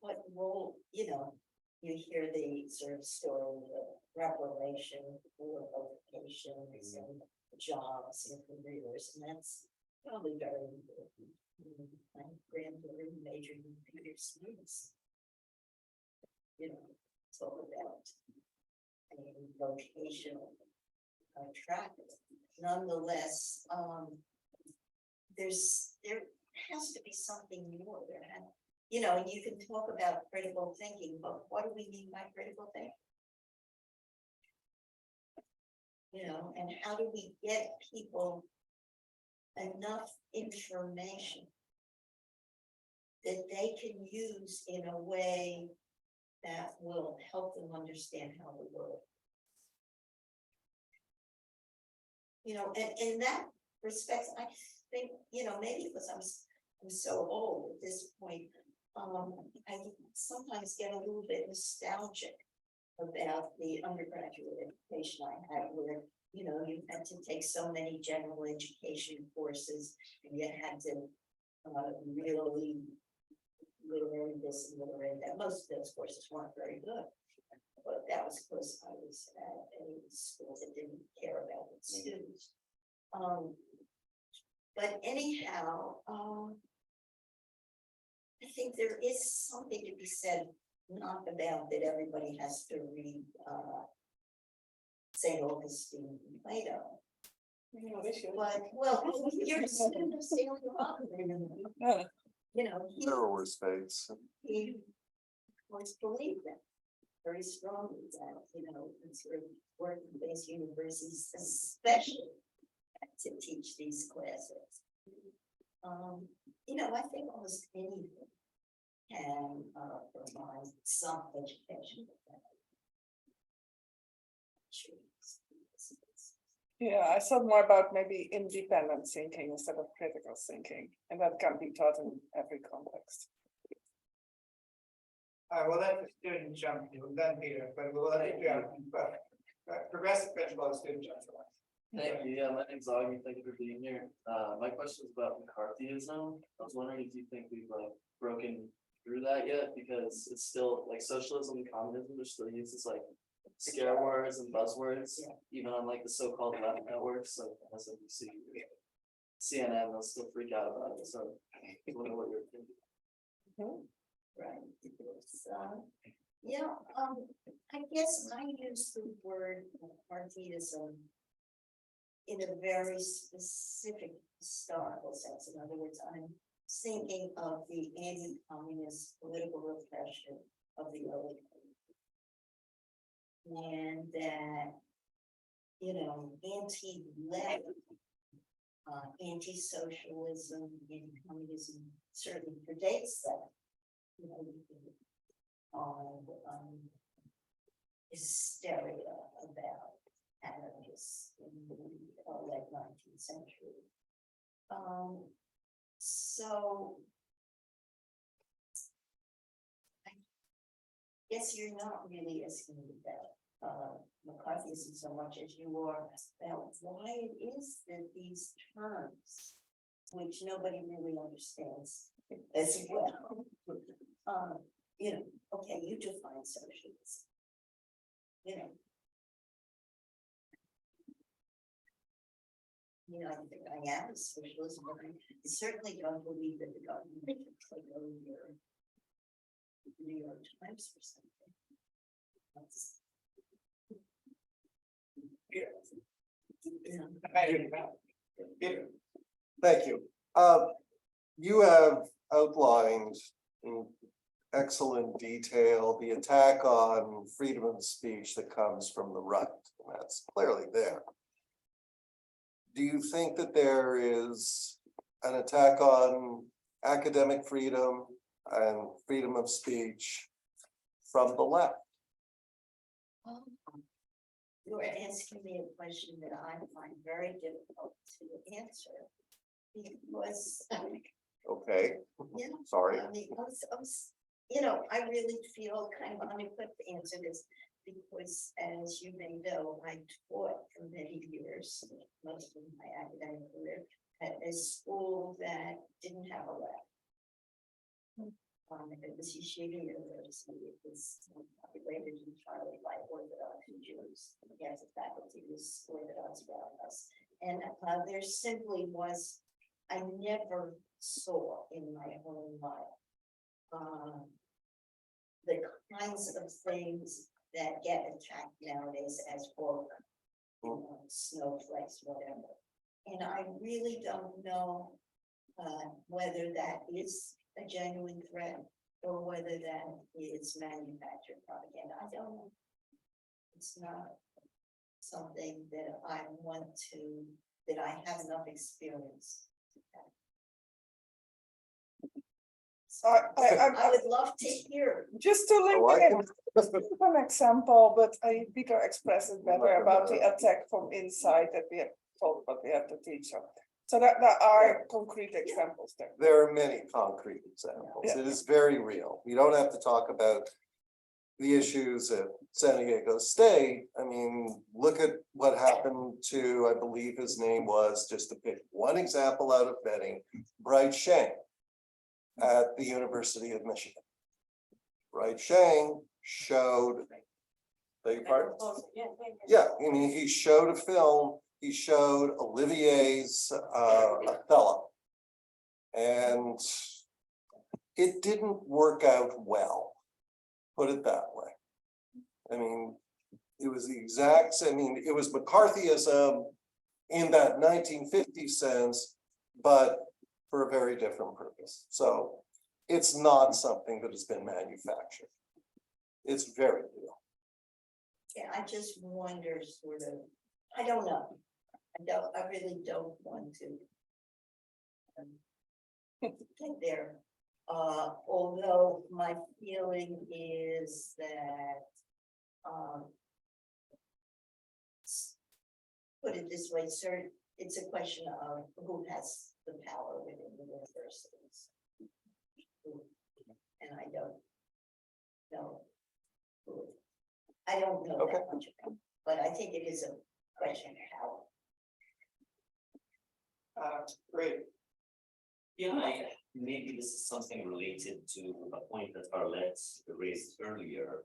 what role, you know, you hear the sort of story of reparation for vocations and jobs and careers, and that's probably very important. My granddaughter majored in computer science. You know, it's all about a vocational track. Nonetheless, there has to be something more there. And, you know, you can talk about critical thinking, but what do we mean by critical thinking? You know, and how do we get people enough information that they can use in a way that will help them understand how the world. You know, and in that respect, I think, you know, maybe because I'm so old at this point, I sometimes get a little bit nostalgic about the undergraduate education I had, where, you know, you had to take so many general education courses, and you had to really learn this and learn that. Most of those courses weren't very good, but that was because I was at a school that didn't care about its students. But anyhow, I think there is something to be said, not about that everybody has to read St. Augustine and Plato. But, well, you're a student of St. Augustine. Yeah. You know, Narrower space. he was believed that very strongly that, you know, it's sort of working-based universities especially to teach these classes. You know, I think almost anything can provide some education. Yeah, I thought more about maybe independent thinking instead of critical thinking, and that can be taught in every context. We'll let the student jump, then Peter, but we'll let you jump. Progressive principal student jump. Thank you. Yeah, my name's Augie. Thank you for being here. My question is about McCarthyism. I was wondering if you think we've like broken through that yet, because it's still like socialism and communism are still used as like scare words and buzzwords, even on like the so-called left networks, like MSNBC, CNN, they'll still freak out about it. So I wonder what you're thinking. Right. Yeah, I guess I use the word McCarthyism in a very specific historical sense. In other words, I'm thinking of the anti-communist political repression of the early 20s. And that, you know, anti-left, anti-socialism, anti-communism certainly predates that. You know, hysteria about anarchists in the late 19th century. So I guess you're not really asking about McCarthyism so much as you are about why it is that these terms, which nobody really understands as well, you know, okay, you define socialism, you know. You know, I think I am a socialist, but I certainly don't believe that the government can take over the New York Times or something. That's, Thank you. You have outlined in excellent detail the attack on freedom of speech that comes from the right. That's clearly there. Do you think that there is an attack on academic freedom and freedom of speech from the left? You're asking me a question that I find very difficult to answer because, Okay, yeah, sorry. I mean, you know, I really feel kind of unequipped to answer this because, as you may know, I taught for many years, most of my academic career, at a school that didn't have a lab. It was Yeshiva University. It was populated entirely by Orthodox Jews. Yes, the faculty was Orthodox Rabbis, and there simply was. I never saw in my own life the kinds of things that get attacked nowadays as woke, snowflakes, whatever. And I really don't know whether that is a genuine threat or whether that is manufactured propaganda. I don't know. It's not something that I want to, that I have enough experience. I would love to hear. Just to link Oh, I it can- in, an example, but Peter expressed it better about the attack from inside that we have told what we have to teach them. So that there are concrete examples there. There are many concrete examples. Yeah. It is very real. You don't have to talk about the issues at San Diego State. I mean, look at what happened to, I believe his name was, just to pick one example out of many, Bright Sheng at the University of Michigan. Bright Sheng showed, beg your pardon? Yeah, I mean, he showed a film, he showed Olivier's Othello. And it didn't work out well, put it that way. I mean, it was the exact, I mean, it was McCarthyism in that 1950 sense, but for a very different purpose. So it's not something that has been manufactured. It's very real. Yeah, I just wonder sort of, I don't know. I really don't want to get there. Although my feeling is that, put it this way, sir, it's a question of who has the power within the universities. And I don't know. I don't know Okay. that much about it, but I think it is a question of power. Great. Yeah, maybe this is something related to a point that Arlette raised earlier.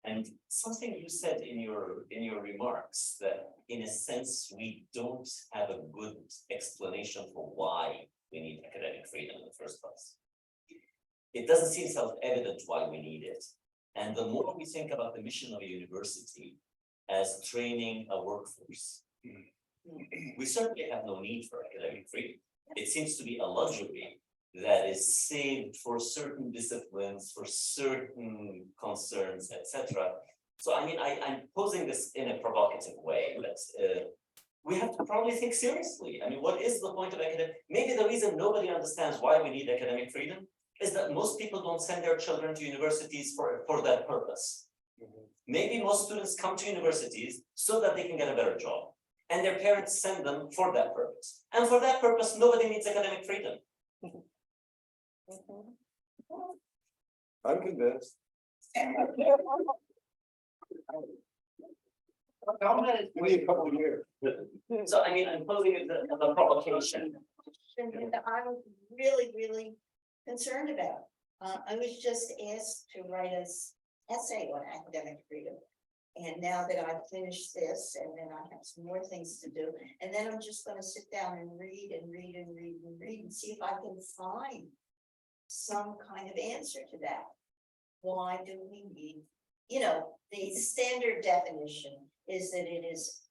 And something you said in your remarks, that in a sense, we don't have a good explanation for why we need academic freedom in the first place. It doesn't seem self-evident why we need it. And the more we think about the mission of a university as training a workforce, we certainly have no need for academic freedom. It seems to be a luxury that is saved for certain disciplines, for certain concerns, etc. So I mean, I'm posing this in a provocative way, but we have to probably think seriously. I mean, what is the point of academic? Maybe the reason nobody understands why we need academic freedom is that most people don't send their children to universities for that purpose. Maybe most students come to universities so that they can get a better job, and their parents send them for that purpose. And for that purpose, nobody needs academic freedom. I'm convinced. Give me a couple of years. So I mean, I'm posing it as a provocation. And I'm really, really concerned about. I was just asked to write an essay on academic freedom. And now that I've finished this, and then I have some more things to do, and then I'm just gonna sit down and read and read and read and read and see if I can find some kind of answer to that. Why do we need, the standard definition is that it is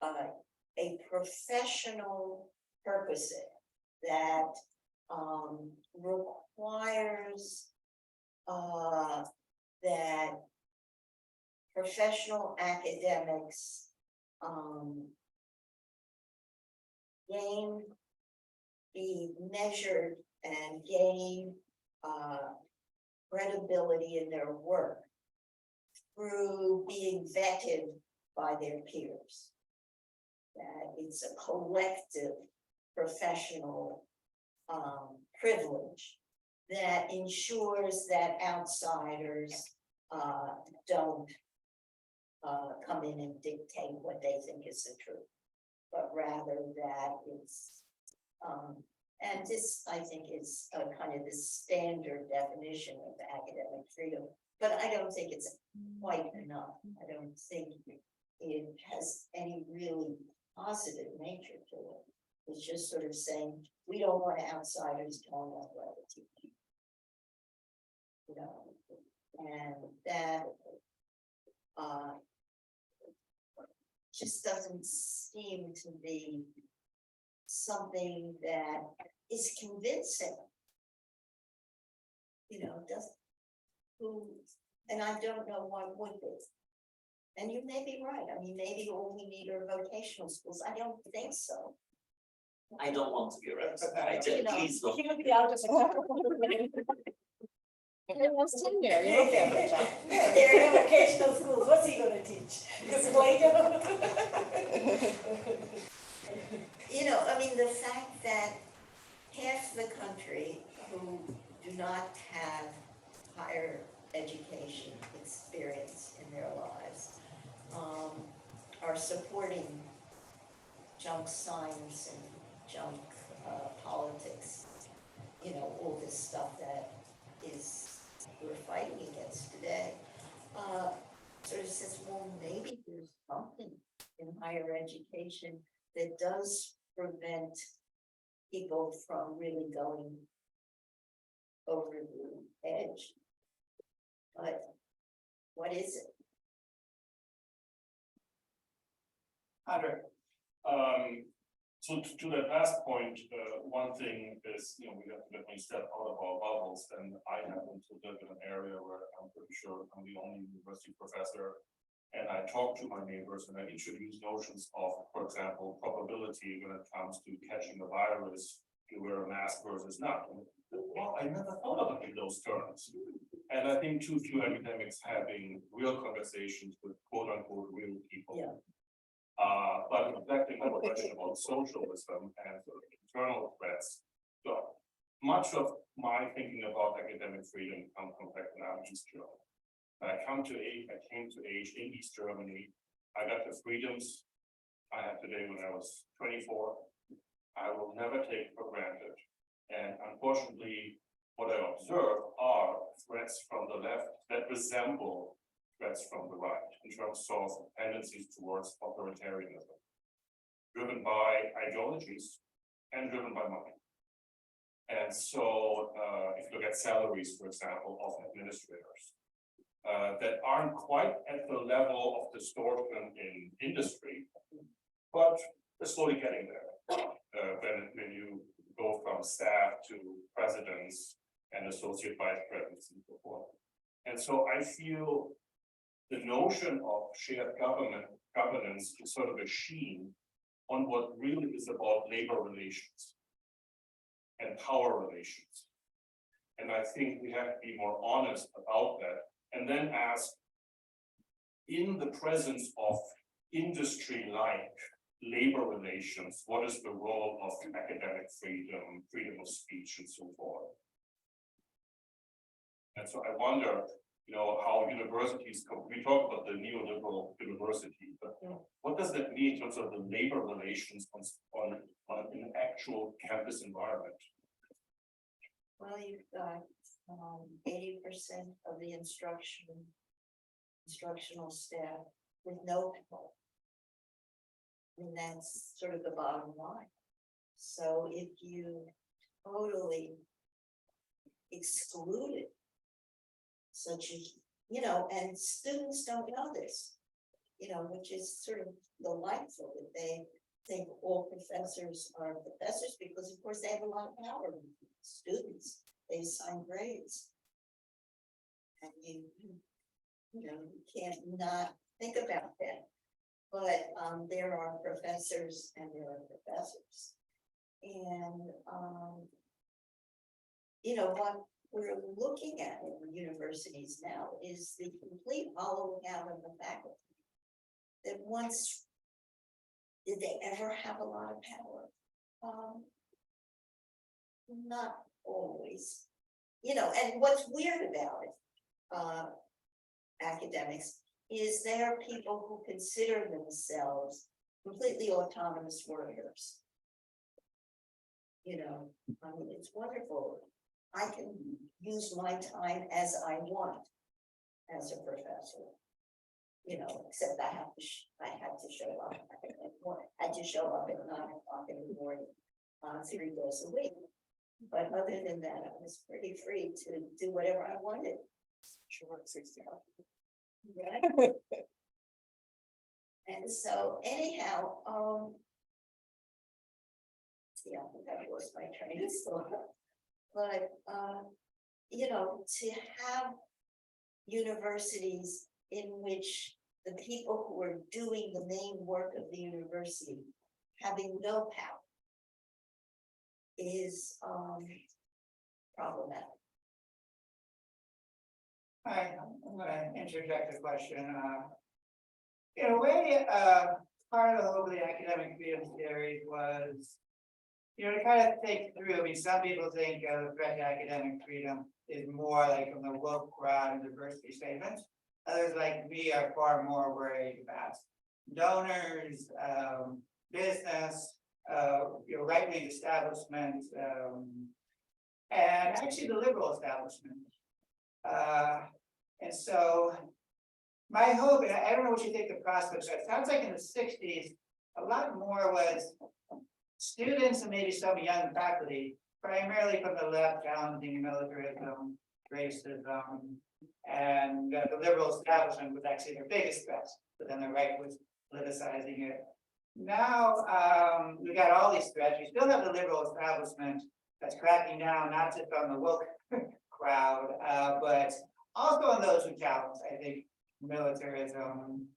a professional purpose that requires that professional academics be measured and gain credibility in their work through being vetted by their peers. That it's a collective professional privilege that ensures that outsiders don't come in and dictate what they think is the truth, but rather that it's and this, I think, is a kind of the standard definition of academic freedom, but I don't think it's quite enough. I don't think it has any really positive nature to it. It's just sort of saying, we don't want outsiders telling us what to teach. And that just doesn't seem to be something that is convincing. You know, doesn't, who, and I don't know what would be. And you may be right, I mean, maybe all we need are vocational schools, I don't think so. I don't want to be arrested. You know, Please don't. He would be out of the. Everyone's tenure, you're okay with that. There are vocational schools, what's he gonna teach? Explain to him. You know, I mean, the fact that half the country who do not have higher education experience in their lives are supporting junk science and junk politics, you know, all this stuff that is, we're fighting against today. Sort of says, well, maybe there's something in higher education that does prevent people from really going over the edge. But what is it? Andre, So to that last point, one thing is, you know, we have to definitely step out of our bubbles, and I happen to live in an area where I'm pretty sure I'm the only university professor. And I talk to my neighbors and I introduce notions of, for example, probability when it comes to catching the virus, to wear a mask versus not. Well, I never thought of it in those terms. And I think too few academics having real conversations with quote unquote real people. Yeah. But reflecting on the question about socialism and sort of internal threats. So much of my thinking about academic freedom comes from back when I'm East German. I came to age in East Germany. I got the freedoms I have today when I was 24. I will never take for granted. And unfortunately, what I observe are threats from the left that resemble threats from the right in terms of tendencies towards authoritarianism, driven by ideologies and driven by money. And so if you look at salaries, for example, of administrators, that aren't quite at the level of distortion in industry, but they're slowly getting there. When you go from staff to presidents and associate vice presidents and so forth. And so I feel the notion of shared governance is sort of a sheen on what really is about labor relations and power relations. And I think we have to be more honest about that, and then ask, in the presence of industry-like labor relations, what is the role of academic freedom, freedom of speech, and so forth? And so I wonder, you know, how universities we talk about the neoliberal university, but what does that mean in terms of the labor relations on an actual campus environment? Well, you've got 80% of the instructional staff with no power. And that's sort of the bottom line. So if you totally excluded such a, you know, and students don't know this, you know, which is sort of delightful that they think all professors are professors, because of course they have a lot of power. Students, they assign grades. And you know, you can't not think about that. But there are professors and there are professors. And you know, what we're looking at in universities now is the complete hollowing out of the faculty. That once, did they ever have a lot of power? Not always. You know, and what's weird about it, academics, is there are people who consider themselves completely autonomous workers. You know, I mean, it's wonderful. I can use my time as I want as a professor. You know, except I had to show up. I had to show up at 9 o'clock in the morning, 3 days a week. But other than that, I was pretty free to do whatever I wanted. She worked 60 hours. Right? And so anyhow, yeah, I think I lost my train of thought. But, you know, to have universities in which the people who are doing the main work of the university having no power is problematic. Hi, I'm gonna interject a question, in a way, part of the whole of the academic freedom theory was. You know, to kind of think through, I mean, some people think the threat to academic freedom is more like from the woke crowd and diversity statements. Others like me are far more worried about donors, business, you know, right-wing establishment, and actually the liberal establishment. And so my hope, and I don't know what you think the prospects are, it sounds like in the 60s, a lot more was students and maybe some young faculty, primarily from the left, challenging militarism, racism, and the liberal establishment was actually their biggest threat, but then the right was politicizing it. Now, we got all these threats. We still have the liberal establishment that's cracking down not just on the woke crowd, but also on those who challenge, I think, militarism,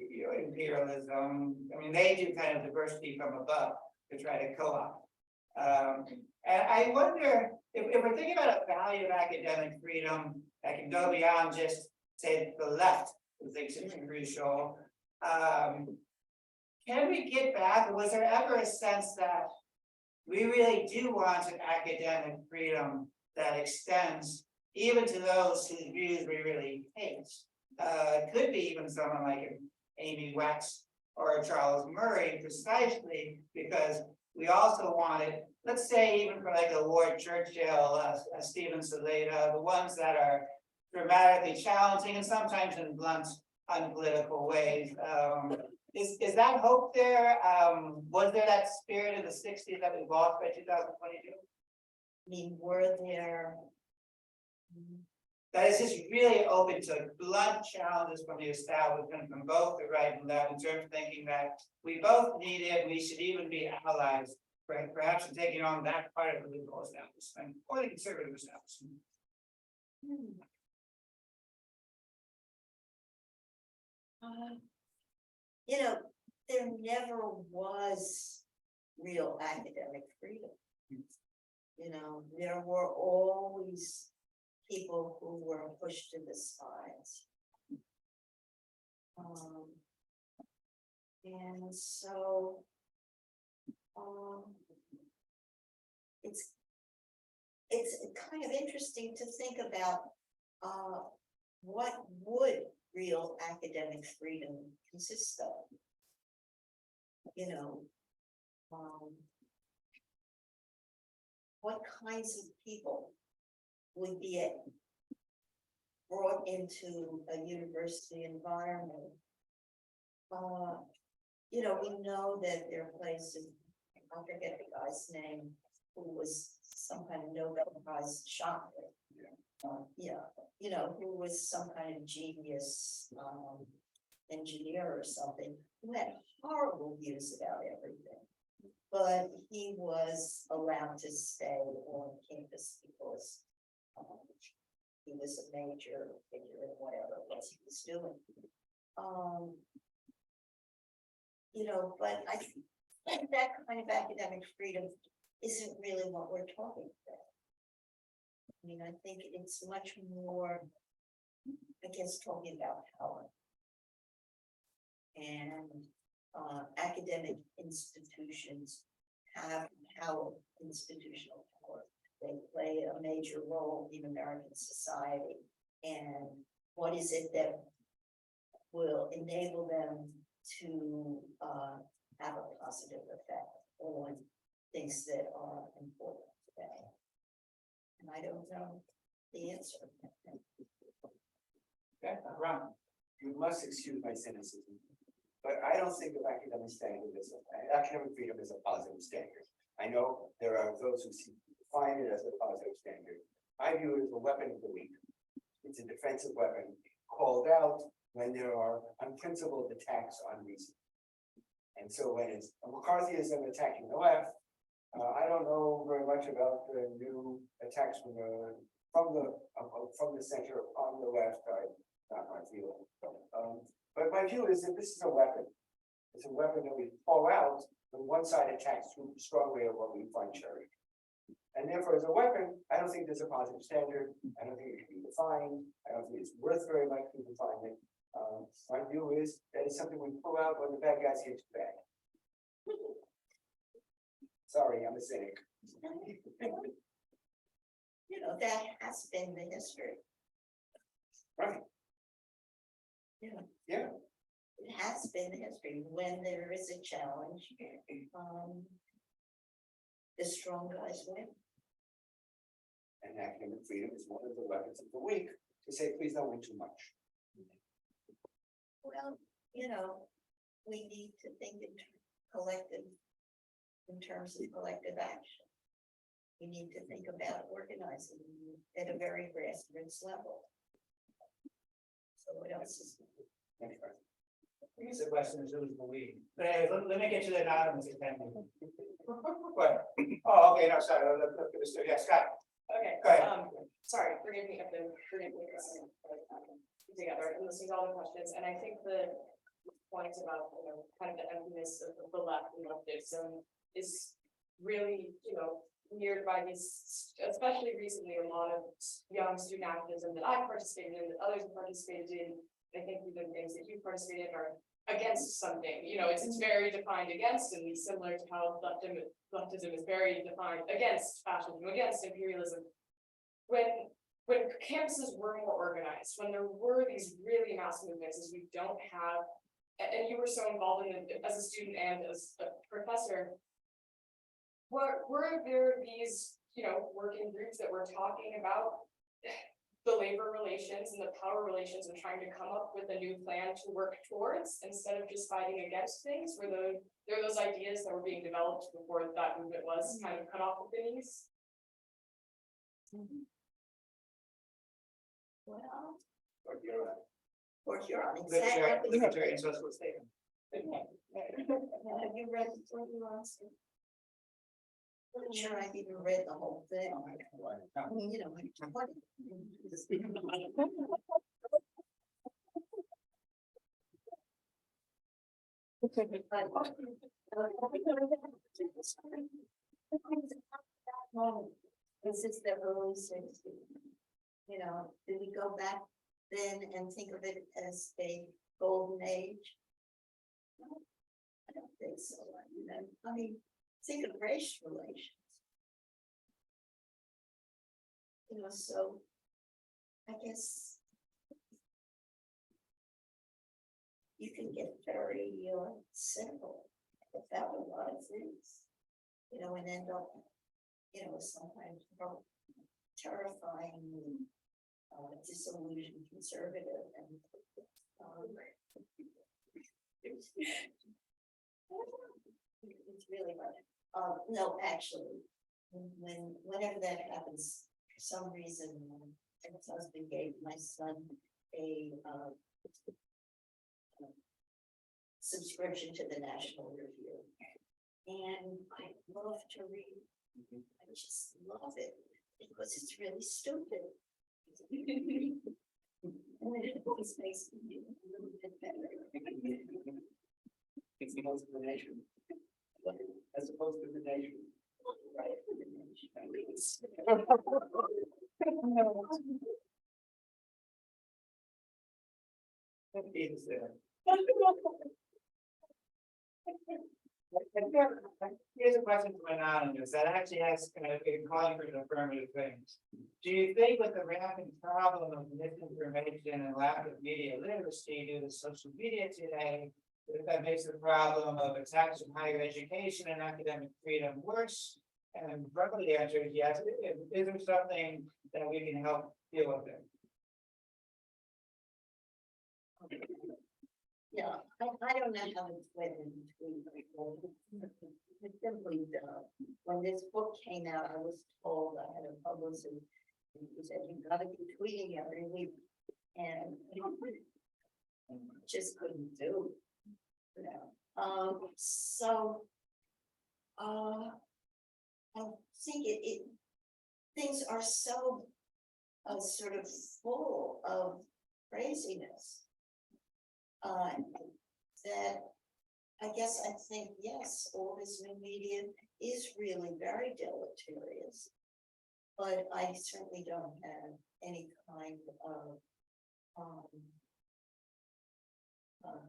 you know, imperialism. I mean, they do kind of diversity from above to try to co-opt. And I wonder if we're thinking about a value of academic freedom that can go beyond just, say, the left who thinks it's crucial. Can we get back, or was there ever a sense that we really do want an academic freedom that extends even to those whose views we really hate? It could be even someone like Amy Wax or Charles Murray, precisely because we also wanted, let's say, even for like a Lord Churchill, a Stephen Saleta, the ones that are dramatically challenging and sometimes in blunt, unpolitical ways. Is that hope there? Was there that spirit in the 60s that we lost by 2022? I mean, were there? That is just really open to blunt challenges from the establishment, from both the right and left, in terms of thinking that we both need it, we should even be allies, perhaps in taking on that part of the liberal establishment or the conservative establishment. You know, there never was real academic freedom. You know, there were always people who were pushed to the sides. And so, it's kind of interesting to think about, what would real academic freedom consist of? You know, what kinds of people would be brought into a university environment? You know, we know that there are places, I forget the guy's name, who was some kind of Nobel Prize shopper. Yeah, you know, who was some kind of genius engineer or something, who had horrible views about everything. But he was allowed to stay on campus because he was a major figure in whatever it was he was doing. You know, but I think that kind of academic freedom isn't really what we're talking about. I mean, I think it's much more, I guess, talking about power. And academic institutions have power, institutional power. They play a major role in American society. And what is it that will enable them to have a positive effect on things that are important today? And I don't know the answer. Okay, Ron. You must excuse my cynicism, but I don't think of academic freedom as a positive standard. I know there are those who define it as a positive standard. I view it as a weapon of the weak. It's a defensive weapon called out when there are unprincipled attacks on reason. And so when it's a McCarthyism attacking the left, I don't know very much about the new attacks from the center on the left, not my feeling. But my view is that this is a weapon. It's a weapon that we pull out when one side attacks too strongly at what we find cherished. And therefore, as a weapon, I don't think there's a positive standard. I don't think it can be defined. I don't think it's worth very much to define it. My view is that it's something we pull out when the bad guys get too bad. Sorry, I'm a cynic. You know, that has been the history. Right. Yeah. Yeah. It has been the history. When there is a challenge, the strong guys win. And academic freedom is one of the weapons of the weak to say, please don't win too much. Well, you know, we need to think in terms of collective action. We need to think about organizing at a very grassroots level. So what else is? I guess the question is who's the we? But hey, let me get you the anonymous attendee. What? Oh, okay, no, sorry, yeah, Scott. Okay, Go ahead. Sorry, forgive me, together and listening to all the questions, and I think the point about, you know, kind of the emptiness of the left and leftism is really, you know, mirrored by these, especially recently, a lot of young student activism that I've participated in, that others have participated in. I think the things that you've participated in are against something, you know, it's very defined against, and similar to how leftism is very defined against fascism, against imperialism. When campuses were more organized, when there were these really mass movements, as we don't have, and you were so involved in it as a student and as a professor, were there these, you know, working groups that were talking about the labor relations and the power relations and trying to come up with a new plan to work towards instead of just fighting against things? Were there those ideas that were being developed before that movement was kind of cut off with the knees? Well, Or you're right. or you're on exactly. Libertarian socialist statement. Have you read what you asked? I'm not sure I've even read the whole thing. You know, what? This is the early 60s. You know, do we go back then and think of it as a golden age? No, I don't think so. You know, I mean, think of race relations. You know, so I guess you can get very simple about a lot of things, you know, and end up, you know, sometimes terrifying, disillusioned conservative and it's really hard. No, actually, whenever that happens, for some reason, my ex-husband gave my son a subscription to the National Review. And I love to read. I just love it because it's really stupid. And it always makes me a little bit better. It's the most of the nation. As opposed to the nation. Right. He's there. Here's a question from anonymous that actually has kind of been calling for an affirmative things. Do you think with the rampant problem of misinformation and lack of media literacy due to social media today, that makes the problem of attacks on higher education and academic freedom worse? And probably the answer is yes. Is there something that we can help deal with it? Yeah, I don't know how it's went in between. It's simply, when this book came out, I was told I had a publicist, and he said, you gotta be tweeting every week. And just couldn't do. You know, so. I think things are so sort of full of craziness. That I guess I think, yes, all this new media is really very deleterious. But I certainly don't have any kind of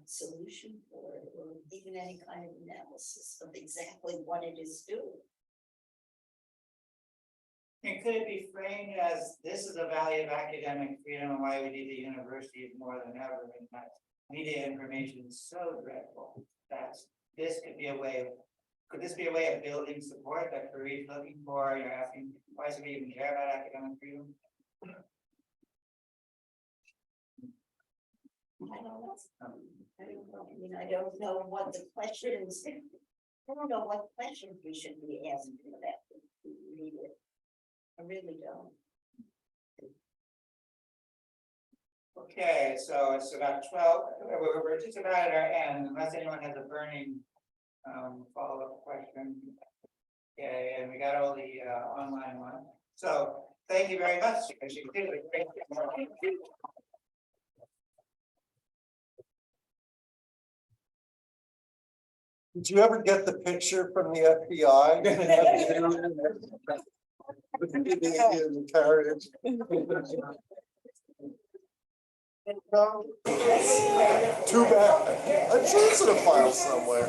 solution for it, or even any kind of analysis of exactly what it is doing. And could it be framed as, this is a value of academic freedom and why we need the universities more than ever, and that media information is so dreadful, that this could be a way of, could this be a way of building support that Fareed's looking for? You're asking, why should we even care about academic freedom? I don't know. I mean, I don't know what the questions, I don't know what questions we should be asking about media. I really don't. Okay, so it's about 12, we're just about at our end, unless anyone has a burning follow-up question. Okay, and we got all the online one. So thank you very much. You did a great job. Did you ever get the picture from the FBI? In the carriage. Too bad. I'm sure it's in a file somewhere.